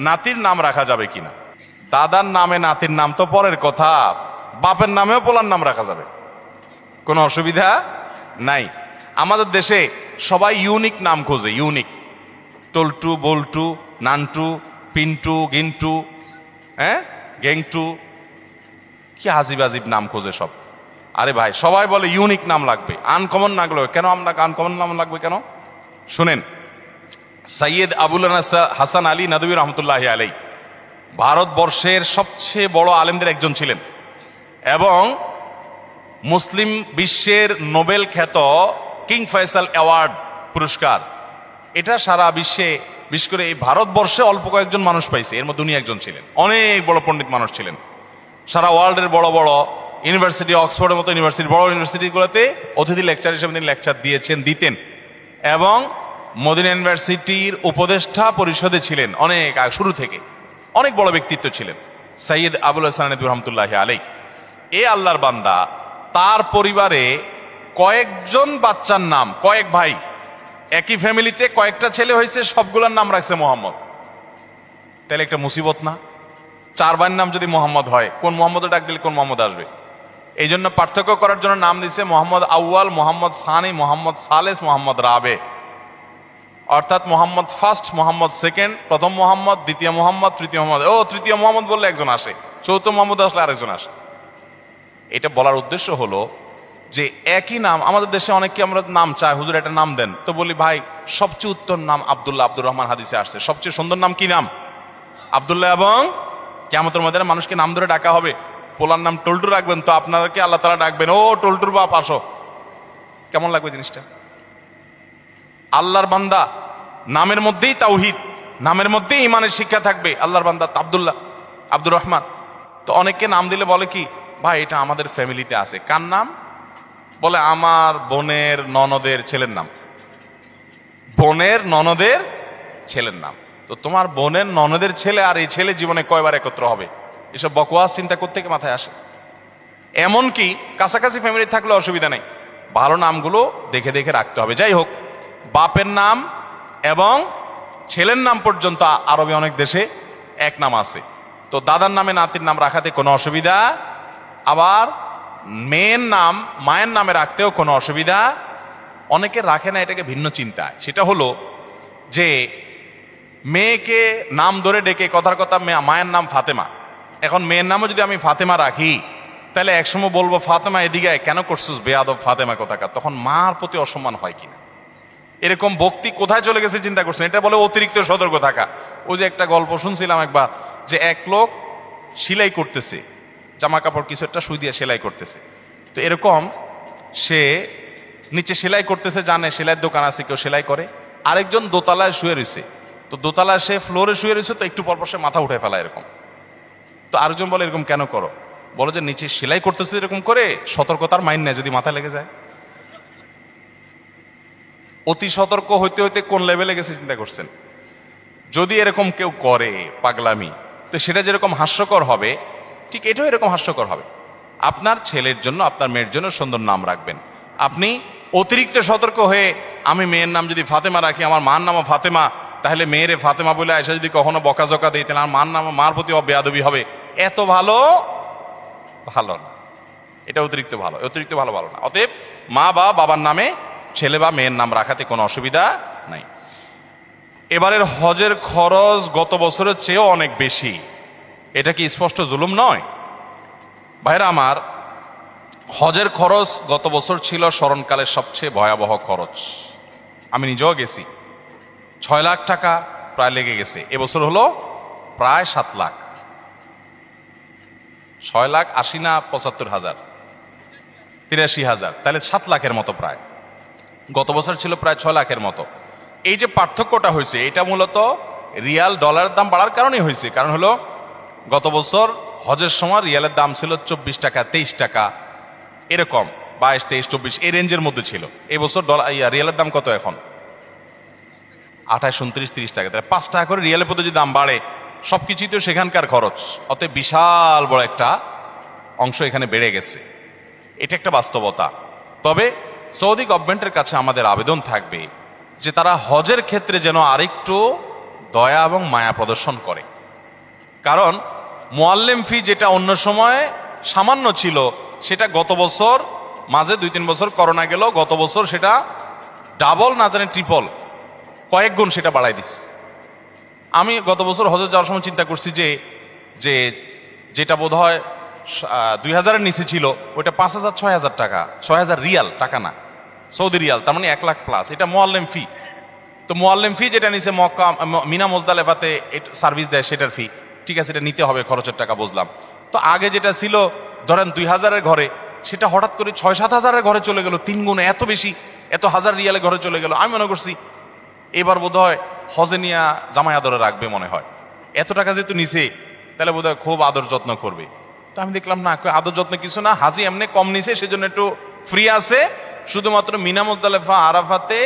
নাতির নাম রাখা যাবে কিনা? দাদার নামে নাতির নাম তো পরের কথা, বাপের নামেও পোলার নাম রাখা যাবে, কোনো অসুবিধা নাই। আমাদের দেশে সবাই ইউনিক নাম খোঁজে, ইউনিক, টল্টু, বল্টু, নান্টু, পিন্টু, গিন্টু, গেংটু, কি আজিব আজিব নাম খোঁজে সব। আরে ভাই, সবাই বলে ইউনিক নাম লাগবে, আনকমন না লাগবে কেন? আপনাকে আনকমন নাম লাগবে কেন? শুনেন, সৈয়দ আবুল হাসান আলী নদভী রহমতুল্লাহ আলাই ভারতবর্ষের সবচেয়ে বড় আলেমদের একজন ছিলেন এবং মুসলিম বিশ্বের নোবেল খ্যাত কিং ফয়সাল অ্যাওয়ার্ড পুরস্কার, এটা সারা বিশ্বে, বিশেষ করে এই ভারতবর্ষে অল্প কয়েকজন মানুষ পাইছে, এর মধ্যে উনি একজন ছিলেন। অনেক বড় পণ্ডিত মানুষ ছিলেন, সারা ওয়ার্ল্ডের বড় বড় ইউনিভার্সিটি, অক্সফোর্ডের মতো ইউনিভার্সিটি, বড় ইউনিভার্সিটিগুলোতে অতিথি লেকচার হিসেবে তিনি লেকচার দিতেন এবং মদিনা ইউনিভার্সিটির উপদেষ্টা পরিষদে ছিলেন অনেক শুরু থেকে, অনেক বড় ব্যক্তিত্ব ছিলেন সৈয়দ আবুল হাসান নদভী রহমতুল্লাহ আলাই। এ আল্লাহর বান্দা, তার পরিবারে কয়েকজন বাচ্চার নাম, কয়েক ভাই, একই ফ্যামিলিতে কয়েকটা ছেলে হয়েছে, সবগুলোর নাম রাখছে মোহাম্মদ। তাহলে একটা মুসিবত না? 4 ভাইয়ের নাম যদি মোহাম্মদ হয়, কোন মোহাম্মদ ডাক দিলে কোন মোহাম্মদ আসবে? এই জন্য পার্থক্য করার জন্য নাম দিচ্ছে মোহাম্মদ আউয়াল, মোহাম্মদ সানি, মোহাম্মদ সালেস, মোহাম্মদ রাবে, অর্থাৎ মোহাম্মদ ফার্স্ট, মোহাম্মদ সেকেন্ড, প্রথম মোহাম্মদ, দ্বিতীয় মোহাম্মদ, তৃতীয় মোহাম্মদ। ও, তৃতীয় মোহাম্মদ বললে একজন আসে, চৌথ মোহাম্মদ আসলে আরেকজন আসে। এটা বলার উদ্দেশ্য হলো যে একই নাম, আমাদের দেশে অনেকে আমরা নাম চাই, হুজুর একটা নাম দেন, তো বলি ভাই সবচেয়ে উত্তম নাম আব্দুল্লাহ, আব্দুর রহমান হাদিসে আসছে। সবচেয়ে সুন্দর নাম কি নাম? আব্দুল্লাহ। এবং কিয়ামতের ময়দানে মানুষকে নাম ধরে ডাকা হবে। পোলার নাম টল্টু রাখবেন তো আপনাকে আল্লাহ তাআলা ডাকবেন, ও টল্টুর বাপ আসো। কেমন লাগবে জিনিসটা? আল্লাহর বান্দা, নামের মধ্যেই তাওহীদ, নামের মধ্যেই ইমানের শিক্ষা থাকবে। আল্লাহর বান্দা আব্দুল্লাহ, আব্দুর রহমান। তো অনেককে নাম দিলে বলে কি, ভাই এটা আমাদের ফ্যামিলিতে আছে। কার নাম? বলে আমার বোনের ননদের ছেলের নাম, বোনের ননদের ছেলের নাম। তো তোমার বোনের ননদের ছেলে আর এই ছেলে জীবনে কয়বার একত্র হবে? এসব বকওয়াস চিন্তা করতে গিয়ে মাথায় আসে। এমনকি কাছাকাছি ফ্যামিলি থাকলে অসুবিধা নেই, ভালো নামগুলো দেখে দেখে রাখতে হবে। যাই হোক, বাপের নাম এবং ছেলের নাম পর্যন্ত আরবে অনেক দেশে এক নাম আছে। তো দাদার নামে নাতির নাম রাখাতে কোনো অসুবিধা, আবার মেয়ের নাম মায়ের নামে রাখতেও কোনো অসুবিধা। অনেকে রাখে না, এটাকে ভিন্ন চিন্তায়। সেটা হলো যে মেয়েকে নাম ধরে ডেকে, কথার কথা মায়ের নাম ফাতেমা, এখন মেয়ের নামও যদি আমি ফাতেমা রাখি, তাহলে একসময় বলবো ফাতেমা এদিকে কেন করছিস বেয়াদব ফাতেমা কোথাকার, তখন মার প্রতি অসম্মান হয় কিনা। এরকম ভক্তি কোথায় চলে গেছে চিন্তা করছেন? এটা বলে অতিরিক্ত সতর্ক থাকা। ওই যে একটা গল্প শুনছিলাম একবার, যে এক লোক সেলাই করতেছে, জামা কাপড় কিছু একটা সুই দিয়ে সেলাই করতেছে। তো এরকম সে নিচে সেলাই করতেছে, জানে সেলাইয়ের দোকান আছে, কেউ সেলাই করে। আরেকজন দোতলায় শুয়ে রয়েছে, তো দোতলায় সে ফ্লোরে শুয়ে রয়েছে, তো একটু পরপর সে মাথা উঠে ফেলা এরকম। তো আরেকজন বলে এরকম কেন করো? বলো যে নিচে সেলাই করতেছে এরকম করে, সতর্কতার মাইন নেয়, যদি মাথায় লেগে যায়। অতি সতর্ক হইতে হইতে কোন লেভেলে গেছে চিন্তা করছেন? যদি এরকম কেউ করে পাগলামি, তো সেটা যেরকম হাস্যকর হবে, ঠিক এটাও এরকম হাস্যকর হবে। আপনার ছেলের জন্য, আপনার মেয়ের জন্য সুন্দর নাম রাখবেন। আপনি অতিরিক্ত সতর্ক হয়ে, আমি মেয়ের নাম যদি ফাতেমা রাখি, আমার মার নামও ফাতেমা, তাহলে মেয়েরে ফাতেমা বলে আয়সা যদি কখনো বকাঝকা দিই, তাহলে আমার মার প্রতি বেয়াদবি হবে। এত ভালো ভালো না, এটা অতিরিক্ত ভালো, অতিরিক্ত ভালো ভালো না। অতএব মা বা বাবার নামে ছেলে বা মেয়ের নাম রাখাতে কোনো অসুবিধা নাই। এবারের হজের খরচ গত বছরের চেয়েও অনেক বেশি, এটা কি স্পষ্ট জুলুম নয়? ভাইরা আমার, হজের খরচ গত বছর ছিল স্মরণকালের সবচেয়ে ভয়াবহ খরচ। আমি নিজেও গেছি, 6 লাখ টাকা প্রায় লেগে গেছে। এবছর হলো প্রায় 7 লাখ। 6 লাখ 80 না 75,000, 83,000, তাহলে 7 লাখের মতো প্রায়। গত বছর ছিল প্রায় 6 লাখের মতো। এই যে পার্থক্যটা হয়েছে, এটা মূলত রিয়াল ডলারের দাম বাড়ার কারণেই হয়েছে। কারণ হলো গত বছর হজের সময় রিয়ালের দাম ছিল 24 টাকা, 23 টাকা, এরকম 22, 23, 24 এই রেঞ্জের মধ্যে ছিল। এই বছর রিয়ালের দাম কত এখন? 28, 29, 30 টাকা, তাহলে 5 টাকা করে রিয়ালের প্রতি যদি দাম বাড়ে, সবকিছুই তো সেখানকার খরচ, অতএব বিশাল বড় একটা অংশ এখানে বেড়ে গেছে। এটা একটা বাস্তবতা। তবে সৌদি গভর্নমেন্টের কাছে আমাদের আবেদন থাকবে যে তারা হজের ক্ষেত্রে যেন আরেকটু দয়া এবং মায়া প্রদর্শন করে। কারণ মুআল্লিম ফি যেটা অন্য সময় সামান্য ছিল, সেটা গত বছর মাঝে 2-3 বছর করোনা গেল, গত বছর সেটা ডাবল না জানি ট্রিপল কয়েক গুণ সেটা বাড়াই দিস। আমি গত বছর হজে যাওয়ার সময় চিন্তা করছি যে যেটা বোধ হয় 2000-এর নিচে ছিল, ওইটা 5000-6000 টাকা, 6000 রিয়াল, টাকা না, সৌদি রিয়াল, তার মানে 1 লাখ প্লাস। এটা মুআল্লিম ফি। তো মুআল্লিম ফি যেটা নিচে মক্কা মিনা মুজদালেফাতে সার্ভিস দেয় সেটার ফি, ঠিক আছে, এটা নিতে হবে, খরচের টাকা বুঝলাম। তো আগে যেটা ছিল ধরেন 2000-এর ঘরে, সেটা হঠাৎ করে 6-7 হাজারের ঘরে চলে গেল, 3 গুণ, এত বেশি, এত হাজার রিয়ালের ঘরে চলে গেল। আমি মনে করছি এবার বোধ হয় হজে নিয়া জামাই আদরে রাখবে মনে হয়, এত টাকা যেহেতু নিছে তাহলে বোধ হয় খুব আদর যত্ন করবে। তো আমি দেখলাম না, আদর যত্ন কিছু না, হাজি এমনি কম নিছে, সেজন্য একটু ফ্রি আছে, শুধুমাত্র মিনা মুজদালেফা আরাফাতে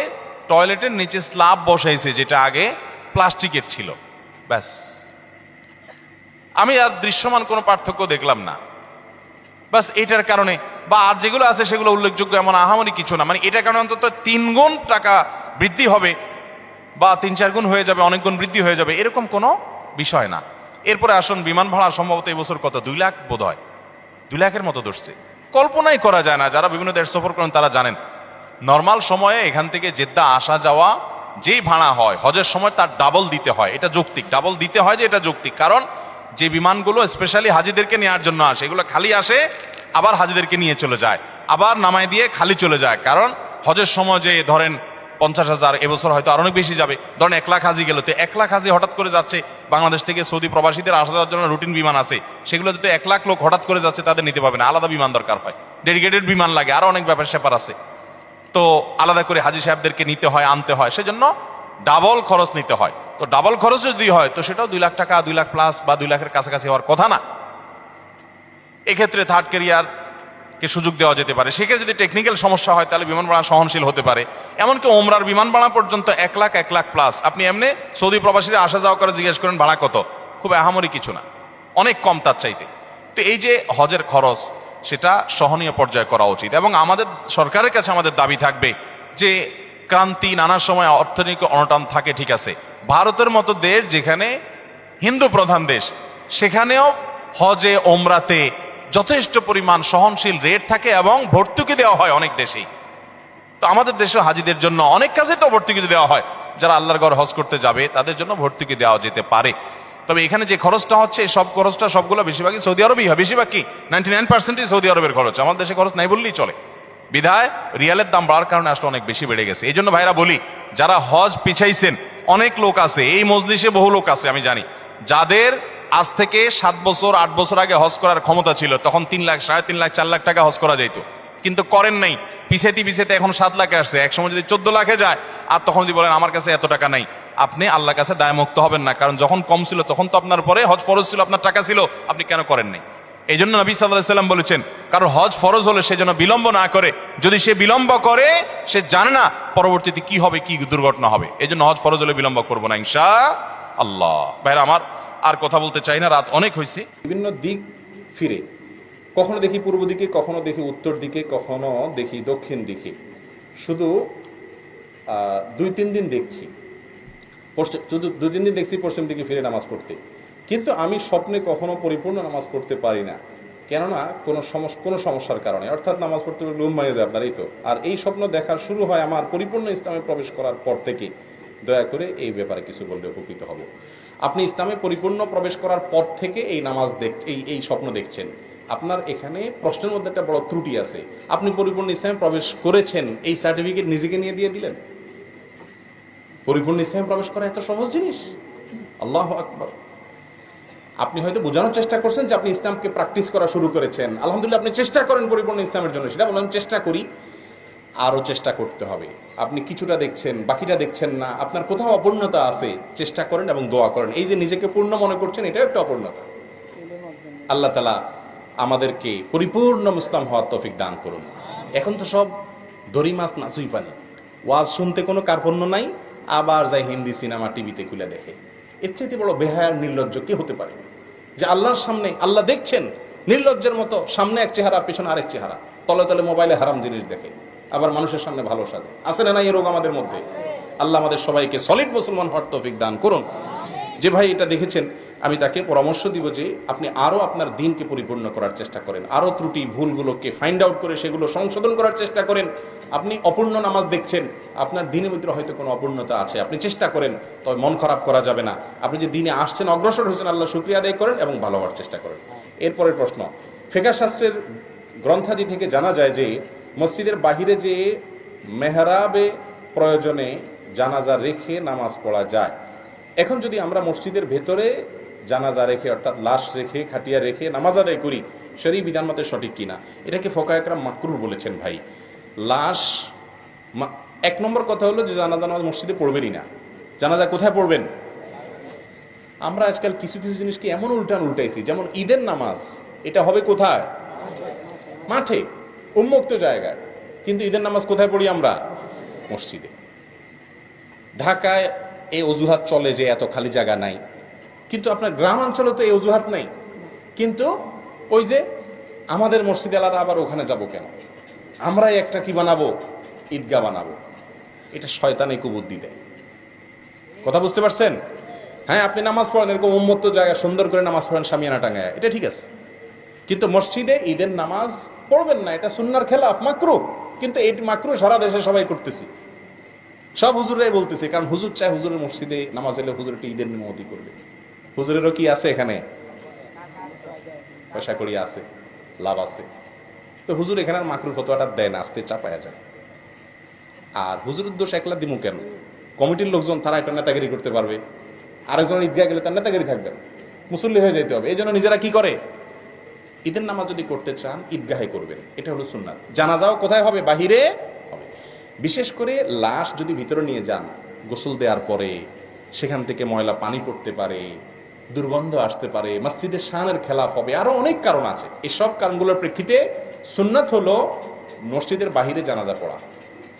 টয়লেটের নিচে স্ল্যাব বসাইছে, যেটা আগে প্লাস্টিকের ছিল, ব্যাস। আমি আর দৃশ্যমান কোনো পার্থক্য দেখলাম না, বাস এটার কারণে। বা আর যেগুলো আছে সেগুলো উল্লেখযোগ্য এমন আহামরি কিছু না, মানে এটার কারণে অন্তত 3 গুণ টাকা বৃদ্ধি হবে বা 3-4 গুণ হয়ে যাবে, অনেক গুণ বৃদ্ধি হয়ে যাবে, এরকম কোনো বিষয় না। এরপরে আসুন, বিমান ভাড়া সম্ভবত এই বছর কত, 2 লাখ বোধ হয়, 2 লাখের মতো ধরছে। কল্পনাই করা যায় না, যারা বিভিন্ন দেশ সফর করেন তারা জানেন, নর্মাল সময়ে এখান থেকে জেদ্দা আসা যাওয়া যেই ভাড়া হয়, হজের সময় তার ডাবল দিতে হয়। এটা যৌক্তিক, ডাবল দিতে হয় যে এটা যৌক্তিক, কারণ যে বিমানগুলো স্পেশালি হাজিদেরকে নেওয়ার জন্য আসে, এগুলো খালি আসে, আবার হাজিদেরকে নিয়ে চলে যায়, আবার নামায় দিয়ে খালি চলে যায়। কারণ হজের সময় যে ধরেন 50,000, এবছর হয়তো আর অনেক বেশি যাবে, ধরেন 1 লাখ হাজি গেল, তো 1 লাখ হাজি হঠাৎ করে যাচ্ছে বাংলাদেশ থেকে, সৌদি প্রবাসীদের আসা যাওয়ার জন্য রুটিন বিমান আছে, সেগুলো যদি 1 লাখ লোক হঠাৎ করে যাচ্ছে, তাদের নিতে পারবে না, আলাদা বিমান দরকার হয়, ডেডিকেটেড বিমান লাগে, আরো অনেক ব্যাপার স্যাপার আছে, তো আলাদা করে হাজি সাহেবদেরকে নিতে হয়, আনতে হয়, সেজন্য ডাবল খরচ নিতে হয়। তো ডাবল খরচ যদি হয় তো সেটাও 2 লাখ টাকা, 2 লাখ প্লাস বা 2 লাখের কাছাকাছি হওয়ার কথা না। এক্ষেত্রে থার্ড ক্যারিয়ার কে সুযোগ দেওয়া যেতে পারে, সেক্ষেত্রে যদি টেকনিক্যাল সমস্যা হয় তাহলে বিমান ভাড়া সহনশীল হতে পারে। এমনকি ওমরার বিমান ভাড়া পর্যন্ত 1 লাখ, 1 লাখ প্লাস। আপনি এমনি সৌদি প্রবাসীরা আসা যাওয়া করে জিজ্ঞেস করেন ভাড়া কত, খুব আহামরি কিছু না, অনেক কম তার চাইতে। তো এই যে হজের খরচ, সেটা সহনীয় পর্যায়ে করা উচিত। এবং আমাদের সরকারের কাছে আমাদের দাবি থাকবে যে ক্রান্তি, নানা সময় অর্থনৈতিক অনটন থাকে, ঠিক আছে, ভারতের মতো দেশ যেখানে হিন্দু প্রধান দেশ, সেখানেও হজে ওমরাতে যথেষ্ট পরিমাণ সহনশীল রেট থাকে এবং ভর্তুকি দেওয়া হয় অনেক দেশেই। তো আমাদের দেশে হাজিদের জন্য অনেক কাজে তো ভর্তুকি দেওয়া হয়, যারা আল্লাহর ঘর হজ করতে যাবে তাদের জন্য ভর্তুকি দেওয়া যেতে পারে। তবে এখানে যে খরচটা হচ্ছে, সব খরচটা সবগুলো বেশিরভাগই সৌদি আরবই হয়, বেশিরভাগ কি 99%ই সৌদি আরবের খরচ, আমাদের দেশে খরচ নাই বললেই চলে। বিধায় রিয়ালের দাম বাড়ার কারণে আসলে অনেক বেশি বেড়ে গেছে। এই জন্য ভাইরা বলি, যারা হজ পিছাইছেন, অনেক লোক আছে এই মজলিসে, বহু লোক আছে আমি জানি, যাদের আজ থেকে 7 বছর 8 বছর আগে হজ করার ক্ষমতা ছিল, তখন 3 লাখ, 3.5 লাখ, 4 লাখ টাকা হজ করা যেত, কিন্তু করেন নাই, পিছাইতে এখন 7 লাখে আসছে, একসময় যদি 14 লাখে যায়, আর তখন যদি বলেন আমার কাছে এত টাকা নাই, আপনি আল্লাহর কাছে দায়মুক্ত হবেন না। কারণ যখন কম ছিল তখন তো আপনার পরে হজ ফরজ ছিল, আপনার টাকা ছিল, আপনি কেন করেন নাই? এই জন্য নবী সাল্লাল্লাহু আলাইহি সাল্লাম বলেছেন, কারণ হজ ফরজ হলে সে যেন বিলম্ব না করে, যদি সে বিলম্ব করে সে জানে না পরবর্তীতে কি হবে, কি দুর্ঘটনা হবে। এই জন্য হজ ফরজ হলে বিলম্ব করবো না ইনশাআল্লাহ। ভাইরা আমার, আর কথা বলতে চাই না, রাত অনেক হয়েছে। বিভিন্ন দিক ফিরে, কখনো দেখি পূর্ব দিকে, কখনো দেখি উত্তর দিকে, কখনো দেখি দক্ষিণ দিকে, শুধু 2-3 দিন দেখছি শুধু 2-3 দিন দেখছি পশ্চিম দিকে ফিরে নামাজ পড়তে, কিন্তু আমি স্বপ্নে কখনো পরিপূর্ণ নামাজ পড়তে পারি না, কেননা কোনো সমস্যার কারণে, অর্থাৎ নামাজ পড়তে ঘুম ভেঙে যায় আপনার, এই তো। আর এই স্বপ্ন দেখা শুরু হয় আমার পরিপূর্ণ ইসলামে প্রবেশ করার পর থেকে। দয়া করে এই ব্যাপারে কিছু বললে উপকৃত হব। আপনি ইসলামে পরিপূর্ণ প্রবেশ করার পর থেকে এই নামাজ এই স্বপ্ন দেখছেন, আপনার এখানে প্রশ্নের মধ্যে একটা বড় ত্রুটি আছে। আপনি পরিপূর্ণ ইসলামে প্রবেশ করেছেন, এই সার্টিফিকেট নিজেকে নিয়ে দিয়ে দিলেন? পরিপূর্ণ ইসলামে প্রবেশ করা এত সহজ জিনিস? আল্লাহু আকবার। আপনি হয়তো বোঝানোর চেষ্টা করছেন যে আপনি ইসলামকে প্র্যাকটিস করা শুরু করেছেন, আলহামদুলিল্লাহ, আপনি চেষ্টা করেন পরিপূর্ণ ইসলামের জন্য, সেটা বললাম চেষ্টা করি, আরও চেষ্টা করতে হবে। আপনি কিছুটা দেখছেন, বাকিটা দেখছেন না, আপনার কোথাও অপূর্ণতা আছে, চেষ্টা করেন এবং দোয়া করেন। এই যে নিজেকে পূর্ণ মনে করছেন, এটাও একটা অপূর্ণতা। আল্লাহ তাআলা আমাদেরকে পরিপূর্ণ মুসলিম হওয়ার তৌফিক দান করুন। এখন তো সব দড়ি মাছ নাচুই পানি, ওয়াজ শুনতে কোনো কার্পণ্য নাই, আবার যায় হিন্দি সিনেমা টিভিতে খুলে দেখে। এর চাইতে বড় বেহায়ার নির্লজ্জ কি হতে পারে? যে আল্লাহর সামনে, আল্লাহ দেখছেন, নির্লজ্জের মতো সামনে এক চেহারা পেছনে আরেক চেহারা, তলে তলে মোবাইলে হারাম জিনিস দেখে, আবার মানুষের সামনে ভালো সাজে। আছে না নাই এই রোগ আমাদের মধ্যে? আল্লাহ আমাদের সবাইকে সলিড মুসলমান হওয়ার তৌফিক দান করুন। যে ভাই এটা দেখেছেন, আমি তাকে পরামর্শ দিব যে আপনি আরও আপনার দিনকে পরিপূর্ণ করার চেষ্টা করেন, আরও ত্রুটি ভুলগুলোকে ফাইন্ড আউট করে সেগুলো সংশোধন করার চেষ্টা করেন। আপনি অপূর্ণ নামাজ দেখছেন, আপনার দিনের ভিতরে হয়তো কোনো অপূর্ণতা আছে, আপনি চেষ্টা করেন, তবে মন খারাপ করা যাবে না। আপনি যে দিনে আসছেন, অগ্রসর হয়েছেন, আল্লাহ শুকরিয়া আদায় করেন এবং ভালো হওয়ার চেষ্টা করেন। এরপরের প্রশ্ন, ফিকহ শাস্ত্রের গ্রন্থাদি থেকে জানা যায় যে মসজিদের বাহিরে যে মেহরাবে প্রয়োজনে জানাজা রেখে নামাজ পড়া যায়। এখন যদি আমরা মসজিদের ভেতরে জানাজা রেখে, অর্থাৎ লাশ রেখে, খাটিয়া রেখে নামাজ আদায় করি, শরীয়ত বিধান মতে সঠিক কিনা? এটাকে ফুকাহা একরাম মাকরুহ বলেছেন। ভাই, লাশ, এক নম্বর কথা হলো যে জানাজা নামাজ মসজিদে পড়বেনই না। জানাজা কোথায় পড়বেন? আমরা আজকাল কিছু কিছু জিনিসকে এমন উল্টাইছি, যেমন ঈদের নামাজ এটা হবে কোথায়? মাঠে, উন্মুক্ত জায়গায়। কিন্তু ঈদের নামাজ কোথায় পড়ি আমরা? মসজিদে। ঢাকায় এই অজুহাত চলে যে এত খালি জায়গা নাই, কিন্তু আপনার গ্রামাঞ্চলে তো এই অজুহাত নাই। কিন্তু ওই যে আমাদের মসজিদ এলারা আবার ওখানে যাব কেন? আমরাই একটা কি বানাবো? ঈদগাহ বানাবো। এটা শয়তান এই কুবুদ্ধি দেয়। কথা বুঝতে পারছেন? হ্যাঁ, আপনি নামাজ পড়েন এরকম উন্মুক্ত জায়গায়, সুন্দর করে নামাজ পড়েন শামিয়ানা টাঙ্গায়, এটা ঠিক আছে। কিন্তু মসজিদে ঈদের নামাজ পড়বেন না, এটা সুন্নাহর খেলাফ, মাকরুহ। কিন্তু এই মাকরুহ সারা দেশে সবাই করতেছি, সব হুজুরাই বলতেছে। কারণ হুজুর চায় হুজুরের মসজিদে নামাজ হলে হুজুর একটা ঈদের নিমতি করবে। হুজুরেরও কি আছে এখানে? পয়সা করি আছে, লাভ আছে। তো হুজুর এখানে মাকরুহ ফতোয়াটা দেয় না, আস্তে চাপায়া যায়। আর হুজুরের দোষ একলা দিমু কেন? কমিটির লোকজন তারা একটা নেতাগিরি করতে পারবে, আরেকজন ঈদগাহ গেলে তার নেতাগিরি থাকবে না, মুসল্লি হয়ে যাইতে হবে। এই জন্য নিজেরা কি করে? ঈদের নামাজ যদি করতে চান ঈদগাহে করবেন, এটা হলো সুন্নাত। জানাজাও কোথায় হবে? বাহিরে হবে। বিশেষ করে লাশ যদি ভিতরে নিয়ে যান, গোসল দেওয়ার পরে সেখান থেকে ময়লা পানি পড়তে পারে, দুর্গন্ধ আসতে পারে, মসজিদের শানের খেলাফ হবে, আরো অনেক কারণ আছে। এসব কারণগুলোর প্রেক্ষিতে সুন্নাত হলো মসজিদের বাহিরে জানাজা পড়া।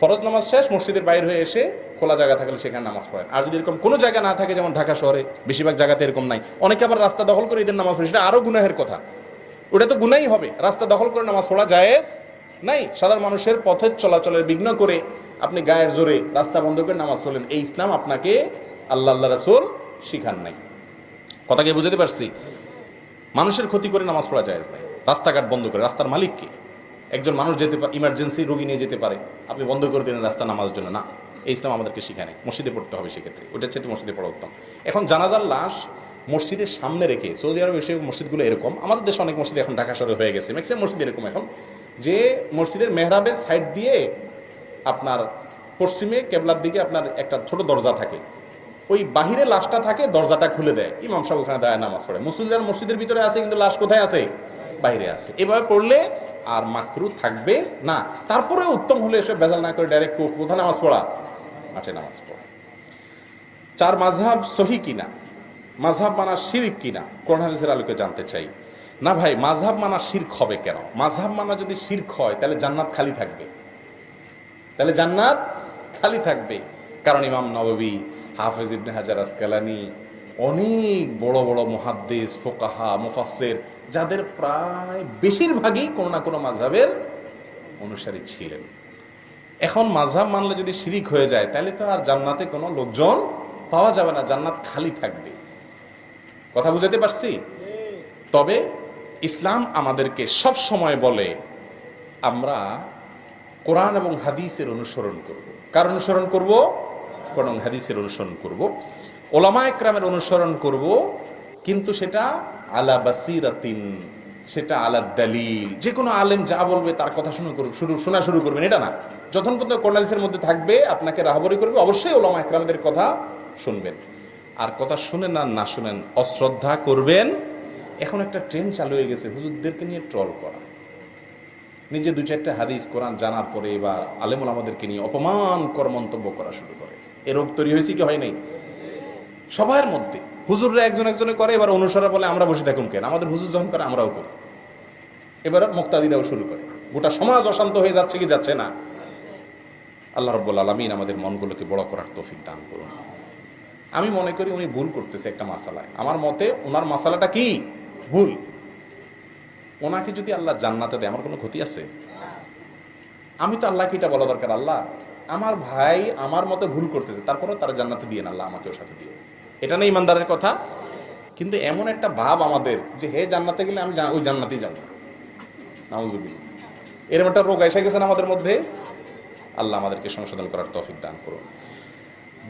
ফরজ নামাজ শেষ, মসজিদের বাইরে হয়ে এসে খোলা জায়গা থাকলে সেখানে নামাজ পড়েন। আর যদি এরকম কোনো জায়গা না থাকে, যেমন ঢাকা শহরে বেশিরভাগ জায়গাতে এরকম নাই, অনেকে আবার রাস্তা দখল করে ঈদের নামাজ পড়ে, সেটা আরো গুনাহের কথা। ওটা তো গুনাই হবে, রাস্তা দখল করে নামাজ পড়া জায়েজ নাই। সাধারণ মানুষের পথের চলাচলের বিঘ্ন করে আপনি গায়ের জোরে রাস্তা বন্ধ করে নামাজ পড়লেন, এই ইসলাম আপনাকে আল্লাহ রাসূল শিখান নাই। কথাকে বুঝতে পারছি? মানুষের ক্ষতি করে নামাজ পড়া জায়েজ নাই। রাস্তাঘাট বন্ধ করে, রাস্তার মালিককে, একজন মানুষ যেতে পারে, ইমার্জেন্সি রোগী নিয়ে যেতে পারে, আপনি বন্ধ করে দিলেন রাস্তা নামাজের জন্য, না, এই ইসলাম আমাদেরকে শিখায় নাই। মসজিদে পড়তে হবে, সেক্ষেত্রে ওইটার চাইতে মসজিদে পড়া উত্তম। এখন জানাজার লাশ মসজিদের সামনে রেখে, সৌদি আরব এসে মসজিদগুলো এরকম, আমাদের দেশে অনেক মসজিদ এখন ঢাকা শহরে হয়ে গেছে, ম্যাক্সিমাম মসজিদ এরকম এখন, যে মসজিদের মেহরাবের সাইড দিয়ে আপনার পশ্চিমে কেবলার দিকে আপনার একটা ছোট দরজা থাকে, ওই বাহিরে লাশটা থাকে, দরজাটা খুলে দেয়, ইমাম সাহেব ওখানে দাঁড়ায় নামাজ পড়ে। মুসলিমরা মসজিদের ভিতরে আছে, কিন্তু লাশ কোথায় আছে? বাইরে আছে। এভাবে পড়লে আর মাকরুহ থাকবে না। তারপরে উত্তম হলে এসব বেজাল না করে ডাইরেক্ট কোথায় নামাজ পড়া? মাঠে নামাজ পড়া। 4, মাযহাব সহি কিনা, মাযহাব মানা শিরক কিনা, কোরআন হাদিসের আলোকে জানতে চাই। না ভাই, মাযহাব মানা শিরক হবে কেন? মাযহাব মানা যদি শিরক হয়, তাহলে জান্নাত খালি থাকবে, তাহলে জান্নাত খালি থাকবে। কারণ ইমাম নববী, হাফেজ ইবনে হাজার আসকালানি, অনেক বড় বড় মুহাদ্দিস, ফুকাহা, মুফাসসির, যাদের প্রায় বেশিরভাগই কোনো না কোনো মাযহাবের অনুসারী ছিলেন। এখন মাযহাব মানলে যদি শিরিক হয়ে যায়, তাহলে তো আর জান্নাতে কোনো লোকজন পাওয়া যাবে না, জান্নাত খালি থাকবে। কথা বুঝাতে পারছি? তবে ইসলাম আমাদেরকে সব সময় বলে আমরা কোরআন এবং হাদিসের অনুসরণ করব। কার অনুসরণ করব? কোরআন এবং হাদিসের অনুসরণ করব, ওলামা একরামের অনুসরণ করব, কিন্তু সেটা আলা বাসিরাতিন, সেটা আলা দালিল। যে কোনো আলেম যা বলবে তার কথা শোনা শুরু করবেন, এটা না। যখন পর্যন্ত কোরআন হাদিসের মধ্যে থাকবে, আপনাকে রাহবরি করবে, অবশ্যই ওলামা একরামদের কথা শুনবেন। আর কথা শুনেন আর না শুনেন, অশ্রদ্ধা করবেন। এখন একটা ট্রেন্ড চালু হয়ে গেছে হুজুরদেরকে নিয়ে ট্রল করা। নিজে 2-4টা হাদিস কোরআন জানার পরে এবার আলেম ওলামাদেরকে নিয়ে অপমানকর মন্তব্য করা শুরু করে। এ রোগ তৈরি হয়েছে কি হয় নাই? সবার মধ্যে হুজুররা একজন একজনে করে, এবার অনুসারা বলে আমরা বসে থাকুন কেন, আমাদের হুজুর যখন করে আমরাও করি। এবার মুক্তাদিরাও শুরু করে। গোটা সমাজ অশান্ত হয়ে যাচ্ছে কি যাচ্ছে না? আল্লাহ রাব্বুল আলামিন আমাদের মনগুলোকে বড় করার তৌফিক দান করুন। আমি মনে করি উনি ভুল করতেছে একটা মাসালায়। আমার মতে ওনার মাসালাটা কি ভুল। ওনাকে যদি আল্লাহ জান্নাতে দেয় আমার কোনো ক্ষতি আছে? আমি তো আল্লাহকে এটা বলা দরকার, আল্লাহ আমার ভাই আমার মতে ভুল করতেছে, তারপরে তারা জান্নাতে দিয়ে না, আল্লাহ আমাকেও সাথে দিও। এটা না ইমানদারের কথা? কিন্তু এমন একটা ভাব আমাদের যে হে জান্নাতে গেলে আমি ওই জান্নাতেই যাব না, নাউজুবিল্লাহ। এরকম একটা রোগ এসে গেছে আমাদের মধ্যে। আল্লাহ আমাদেরকে সংশোধন করার তৌফিক দান করুন।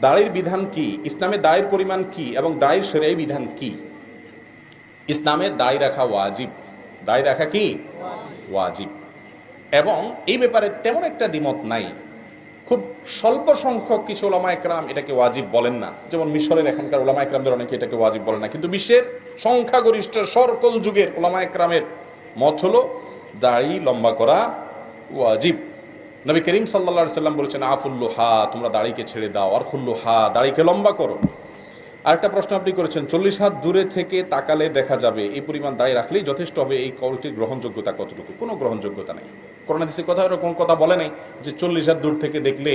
দাড়ির বিধান কি, ইসলামে দাড়ির পরিমাণ কি এবং দাড়ির শরীয়ী বিধান কি? ইসলামে দাড়ি রাখা ওয়াজিব। দাড়ি রাখা কি ওয়াজিব, এবং এই ব্যাপারে তেমন একটা দ্বিমত নাই। খুব স্বল্প সংখ্যক কিছু ওলামা একরাম এটাকে ওয়াজিব বলেন না, যেমন মিশরের এখানকার ওলামা একরামদের অনেকে এটাকে ওয়াজিব বলেন না, কিন্তু বিশ্বের সংখ্যাগরিষ্ঠ সকল যুগের ওলামা একরামের মত হলো দাড়ি লম্বা করা ওয়াজিব। নবী করিম সাল্লাল্লাহু আলাইহি সাল্লাম বলেছেন আফুল্লুহা, তোমরা দাড়িকে ছেড়ে দাও, আর খুল্লুহা, দাড়িকে লম্বা করো। আরেকটা প্রশ্ন আপনি করেছেন 40 হাত দূরে থেকে তাকালে দেখা যাবে, এই পরিমাণ দাড়ি রাখলেই যথেষ্ট হবে, এই কলটির গ্রহণযোগ্যতা কতটুকু? কোনো গ্রহণযোগ্যতা নেই। কোরআন হাদিসে কথা এরকম কথা বলে নাই যে 40 হাত দূর থেকে দেখলে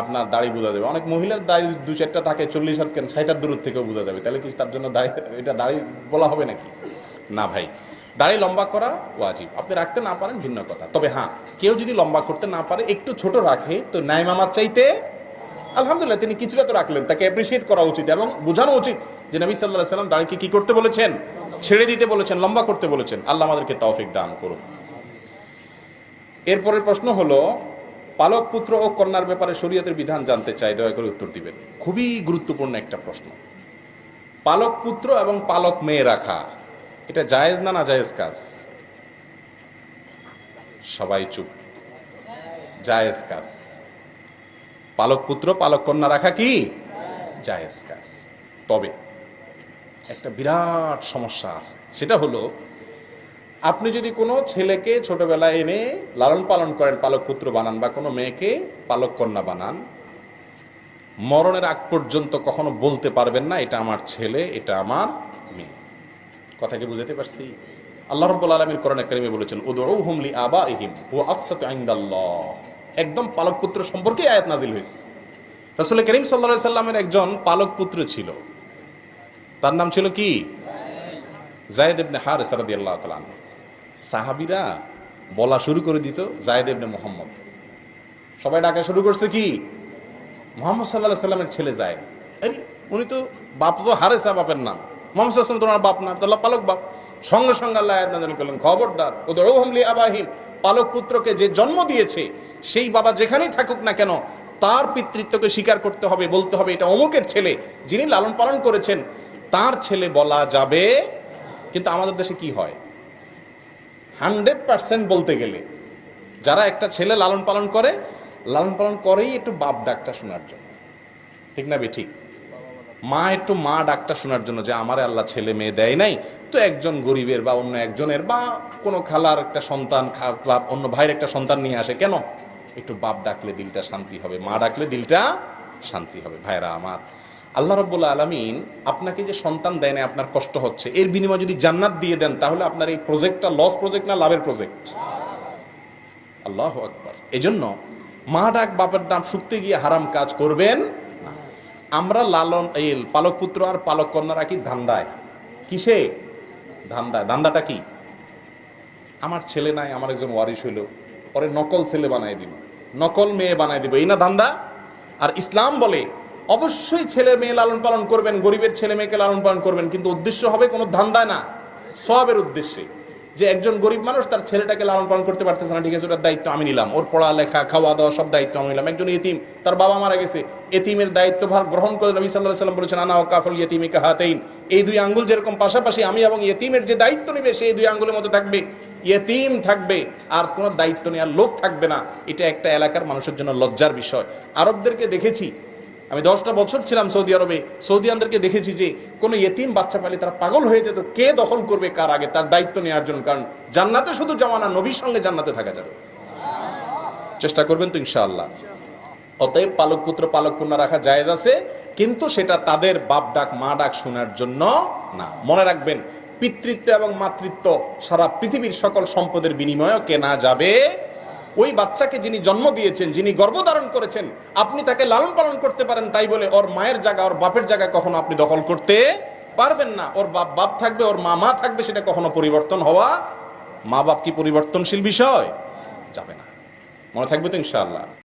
আপনার দাড়ি বোঝা যাবে। অনেক মহিলার দাড়ি 2-4টা থাকে, 40 হাত কেন 60 হাত দূর থেকেও বোঝা যাবে, তাহলে কি তার জন্য দাড়ি এটা দাড়ি বলা হবে নাকি? না ভাই, দাড়ি লম্বা করা ওয়াজিব। আপনি রাখতে না পারেন ভিন্ন কথা, তবে হ্যাঁ কেউ যদি লম্বা করতে না পারে একটু ছোট রাখে তো নাই মামার চাইতে আলহামদুলিল্লাহ, তিনি কিছুটা তো রাখলেন, তাকে অ্যাপ্রিসিয়েট করা উচিত এবং বোঝানো উচিত যে নবী সাল্লাল্লাহু আলাইহি সাল্লাম দাড়িকে কি করতে বলেছেন? ছেড়ে দিতে বলেছেন, লম্বা করতে বলেছেন। আল্লাহ আমাদেরকে তৌফিক দান করুন। এরপরের প্রশ্ন হলো পালক পুত্র ও কন্যার ব্যাপারে শরীয়তের বিধান জানতে চাই, দয়া করে উত্তর দিবেন। খুবই গুরুত্বপূর্ণ একটা প্রশ্ন। পালক পুত্র এবং পালক মেয়ে রাখা এটা জায়েজ না নাজায়েজ কাজ? সবাই চুপ। জায়েজ কাজ। পালক পুত্র পালক কন্যা রাখা কি জায়েজ কাজ। তবে একটা বিরাট সমস্যা আছে, সেটা হলো আপনি যদি কোনো ছেলেকে ছোটবেলায় এনে লালন পালন করেন, পালক পুত্র বানান, বা কোনো মেয়েকে পালক কন্যা বানান, মরণের আগ পর্যন্ত কখনো বলতে পারবেন না এটা আমার ছেলে, এটা আমার মেয়ে। কথা কি বুঝাতে পারছি? আল্লাহ রাব্বুল আলামিন কোরআনে কারিমে বলেছেন উদউহুম লিআবাইহিম ওয়া আকসাতু ইনদাল্লাহ। একদম পালক পুত্র সম্পর্কে আয়াত নাজিল হয়েছে। রাসূল করিম সাল্লাল্লাহু আলাইহি সাল্লামের একজন পালক পুত্র ছিল, তার নাম ছিল কি? যায়েদ ইবনে হারিসা রাদিয়াল্লাহু তাআলা। সাহাবীরা বলা শুরু করে দিত যায়েদ ইবনে মুহাম্মদ। সবাই ডাকা শুরু করছে কি? মুহাম্মদ সাল্লাল্লাহু আলাইহি সাল্লামের ছেলে যায়েদ। আরে উনি তো বাপ, তো হারিসা বাপের নাম, মুহাম্মদ সাল্লাল্লাহু আলাইহি সাল্লাম তোমার বাপ না, তাহলে পালক বাপ। সঙ্গে সঙ্গে আল্লাহ আয়াত নাযিল করলেন খবরদার, উদউহুম লিআবাইহিম, পালক পুত্রকে যে জন্ম দিয়েছে সেই বাবা যেখানেই থাকুক না কেন তার পিতৃত্বকে স্বীকার করতে হবে, বলতে হবে এটা অমুকের ছেলে, যিনি লালন পালন করেছেন তার ছেলে বলা যাবে। কিন্তু আমাদের দেশে কি হয়, 100% বলতে গেলে যারা একটা ছেলে লালন পালন করেই একটু বাপ ডাকটা শোনার জন্য, ঠিক না বেঠিক? মা একটু মা ডাকটা শোনার জন্য, যে আমারে আল্লাহ ছেলে মেয়ে দেয় নাই, তো একজন গরিবের বা অন্য একজনের বা কোনো খালার একটা সন্তান বা অন্য ভাইয়ের একটা সন্তান নিয়ে আসে, কেন? একটু বাপ ডাকলে দিলটা শান্তি হবে, মা ডাকলে দিলটা শান্তি হবে। ভাইরা আমার, আল্লাহ রাব্বুল আলামিন আপনাকে যে সন্তান দেয় না, আপনার কষ্ট হচ্ছে, এর বিনিময়ে যদি জান্নাত দিয়ে দেন, তাহলে আপনার এই প্রজেক্টটা লস প্রজেক্ট না লাভের প্রজেক্ট? আল্লাহু আকবার। এজন্য মা ডাক বাপের নাম শুনতে গিয়ে হারাম কাজ করবেন না। আমরা লালন এই পালক পুত্র আর পালক কন্যা রাখি ধান্দায়। কিসে ধান্দায়? ধান্দাটা কি? আমার ছেলে নাই, আমার একজন ওয়ারিশ হইল, পরে নকল ছেলে বানাই দিব, নকল মেয়ে বানাই দিব, এই না ধান্দা? আর ইসলাম বলে অবশ্যই ছেলে মেয়ে লালন পালন করবেন, গরিবের ছেলে মেয়েকে লালন পালন করবেন, কিন্তু উদ্দেশ্য হবে কোনো ধান্দায় না, সওয়াবের উদ্দেশ্যে। যে একজন গরিব মানুষ তার ছেলেটাকে লালন পালন করতে পারতেছে না, ঠিক আছে, ওটার দায়িত্ব আমি নিলাম, ওর পড়ালেখা খাওয়া দাওয়া সব দায়িত্ব আমি নিলাম। একজন ইতিম, তার বাবা মারা গেছে, এতিমের দায়িত্বভার গ্রহণ করে নবী সাল্লাল্লাহু আলাইহি সাল্লাম বলেছেন আনা ওয়াকাফুল ইয়াতীমি কাহাতাইন, এই দুই আঙ্গুল যেরকম পাশাপাশি, আমি এবং ইতিমের যে দায়িত্ব নেবে সেই দুই আঙ্গুলের মতো থাকবে, ইতিম থাকবে, আর কোনো দায়িত্ব নেওয়ার লোক থাকবে না। এটা একটা এলাকার মানুষের জন্য লজ্জার বিষয়। আরবদেরকে দেখেছি, আমি 10টা বছর ছিলাম সৌদি আরবে, সৌদিয়ানদেরকে দেখেছি যে কোনো ইতিম বাচ্চা পালে তারা পাগল হয়ে যেত, কে দখল করবে কার আগে, তার দায়িত্ব নেওয়ার জন্য। কারণ জান্নাতে শুধু যাওয়া না, নবীর সঙ্গে জান্নাতে থাকা যাবে। চেষ্টা করবেন তো ইনশাআল্লাহ। অতএব পালক পুত্র পালক কন্যা রাখা জায়েজ আছে, কিন্তু সেটা তাদের বাপ ডাক মা ডাক শোনার জন্য না। মনে রাখবেন, পিতৃত্ব এবং মাতৃত্ব সারা পৃথিবীর সকল সম্পদের বিনিময়েও কেনা যাবে ওই বাচ্চাকে যিনি জন্ম দিয়েছেন, যিনি গর্ভধারণ করেছেন, আপনি তাকে লালন পালন করতে পারেন, তাই বলে ওর মায়ের জায়গা, ওর বাপের জায়গা কখনো আপনি দখল করতে পারবেন না। ওর বাপ বাপ থাকবে, ওর মা মা থাকবে, সেটা কখনো পরিবর্তন হওয়া, মা বাপ কি পরিবর্তনশীল বিষয়? যাবে না। মনে থাকবে তো ইনশাআল্লাহ।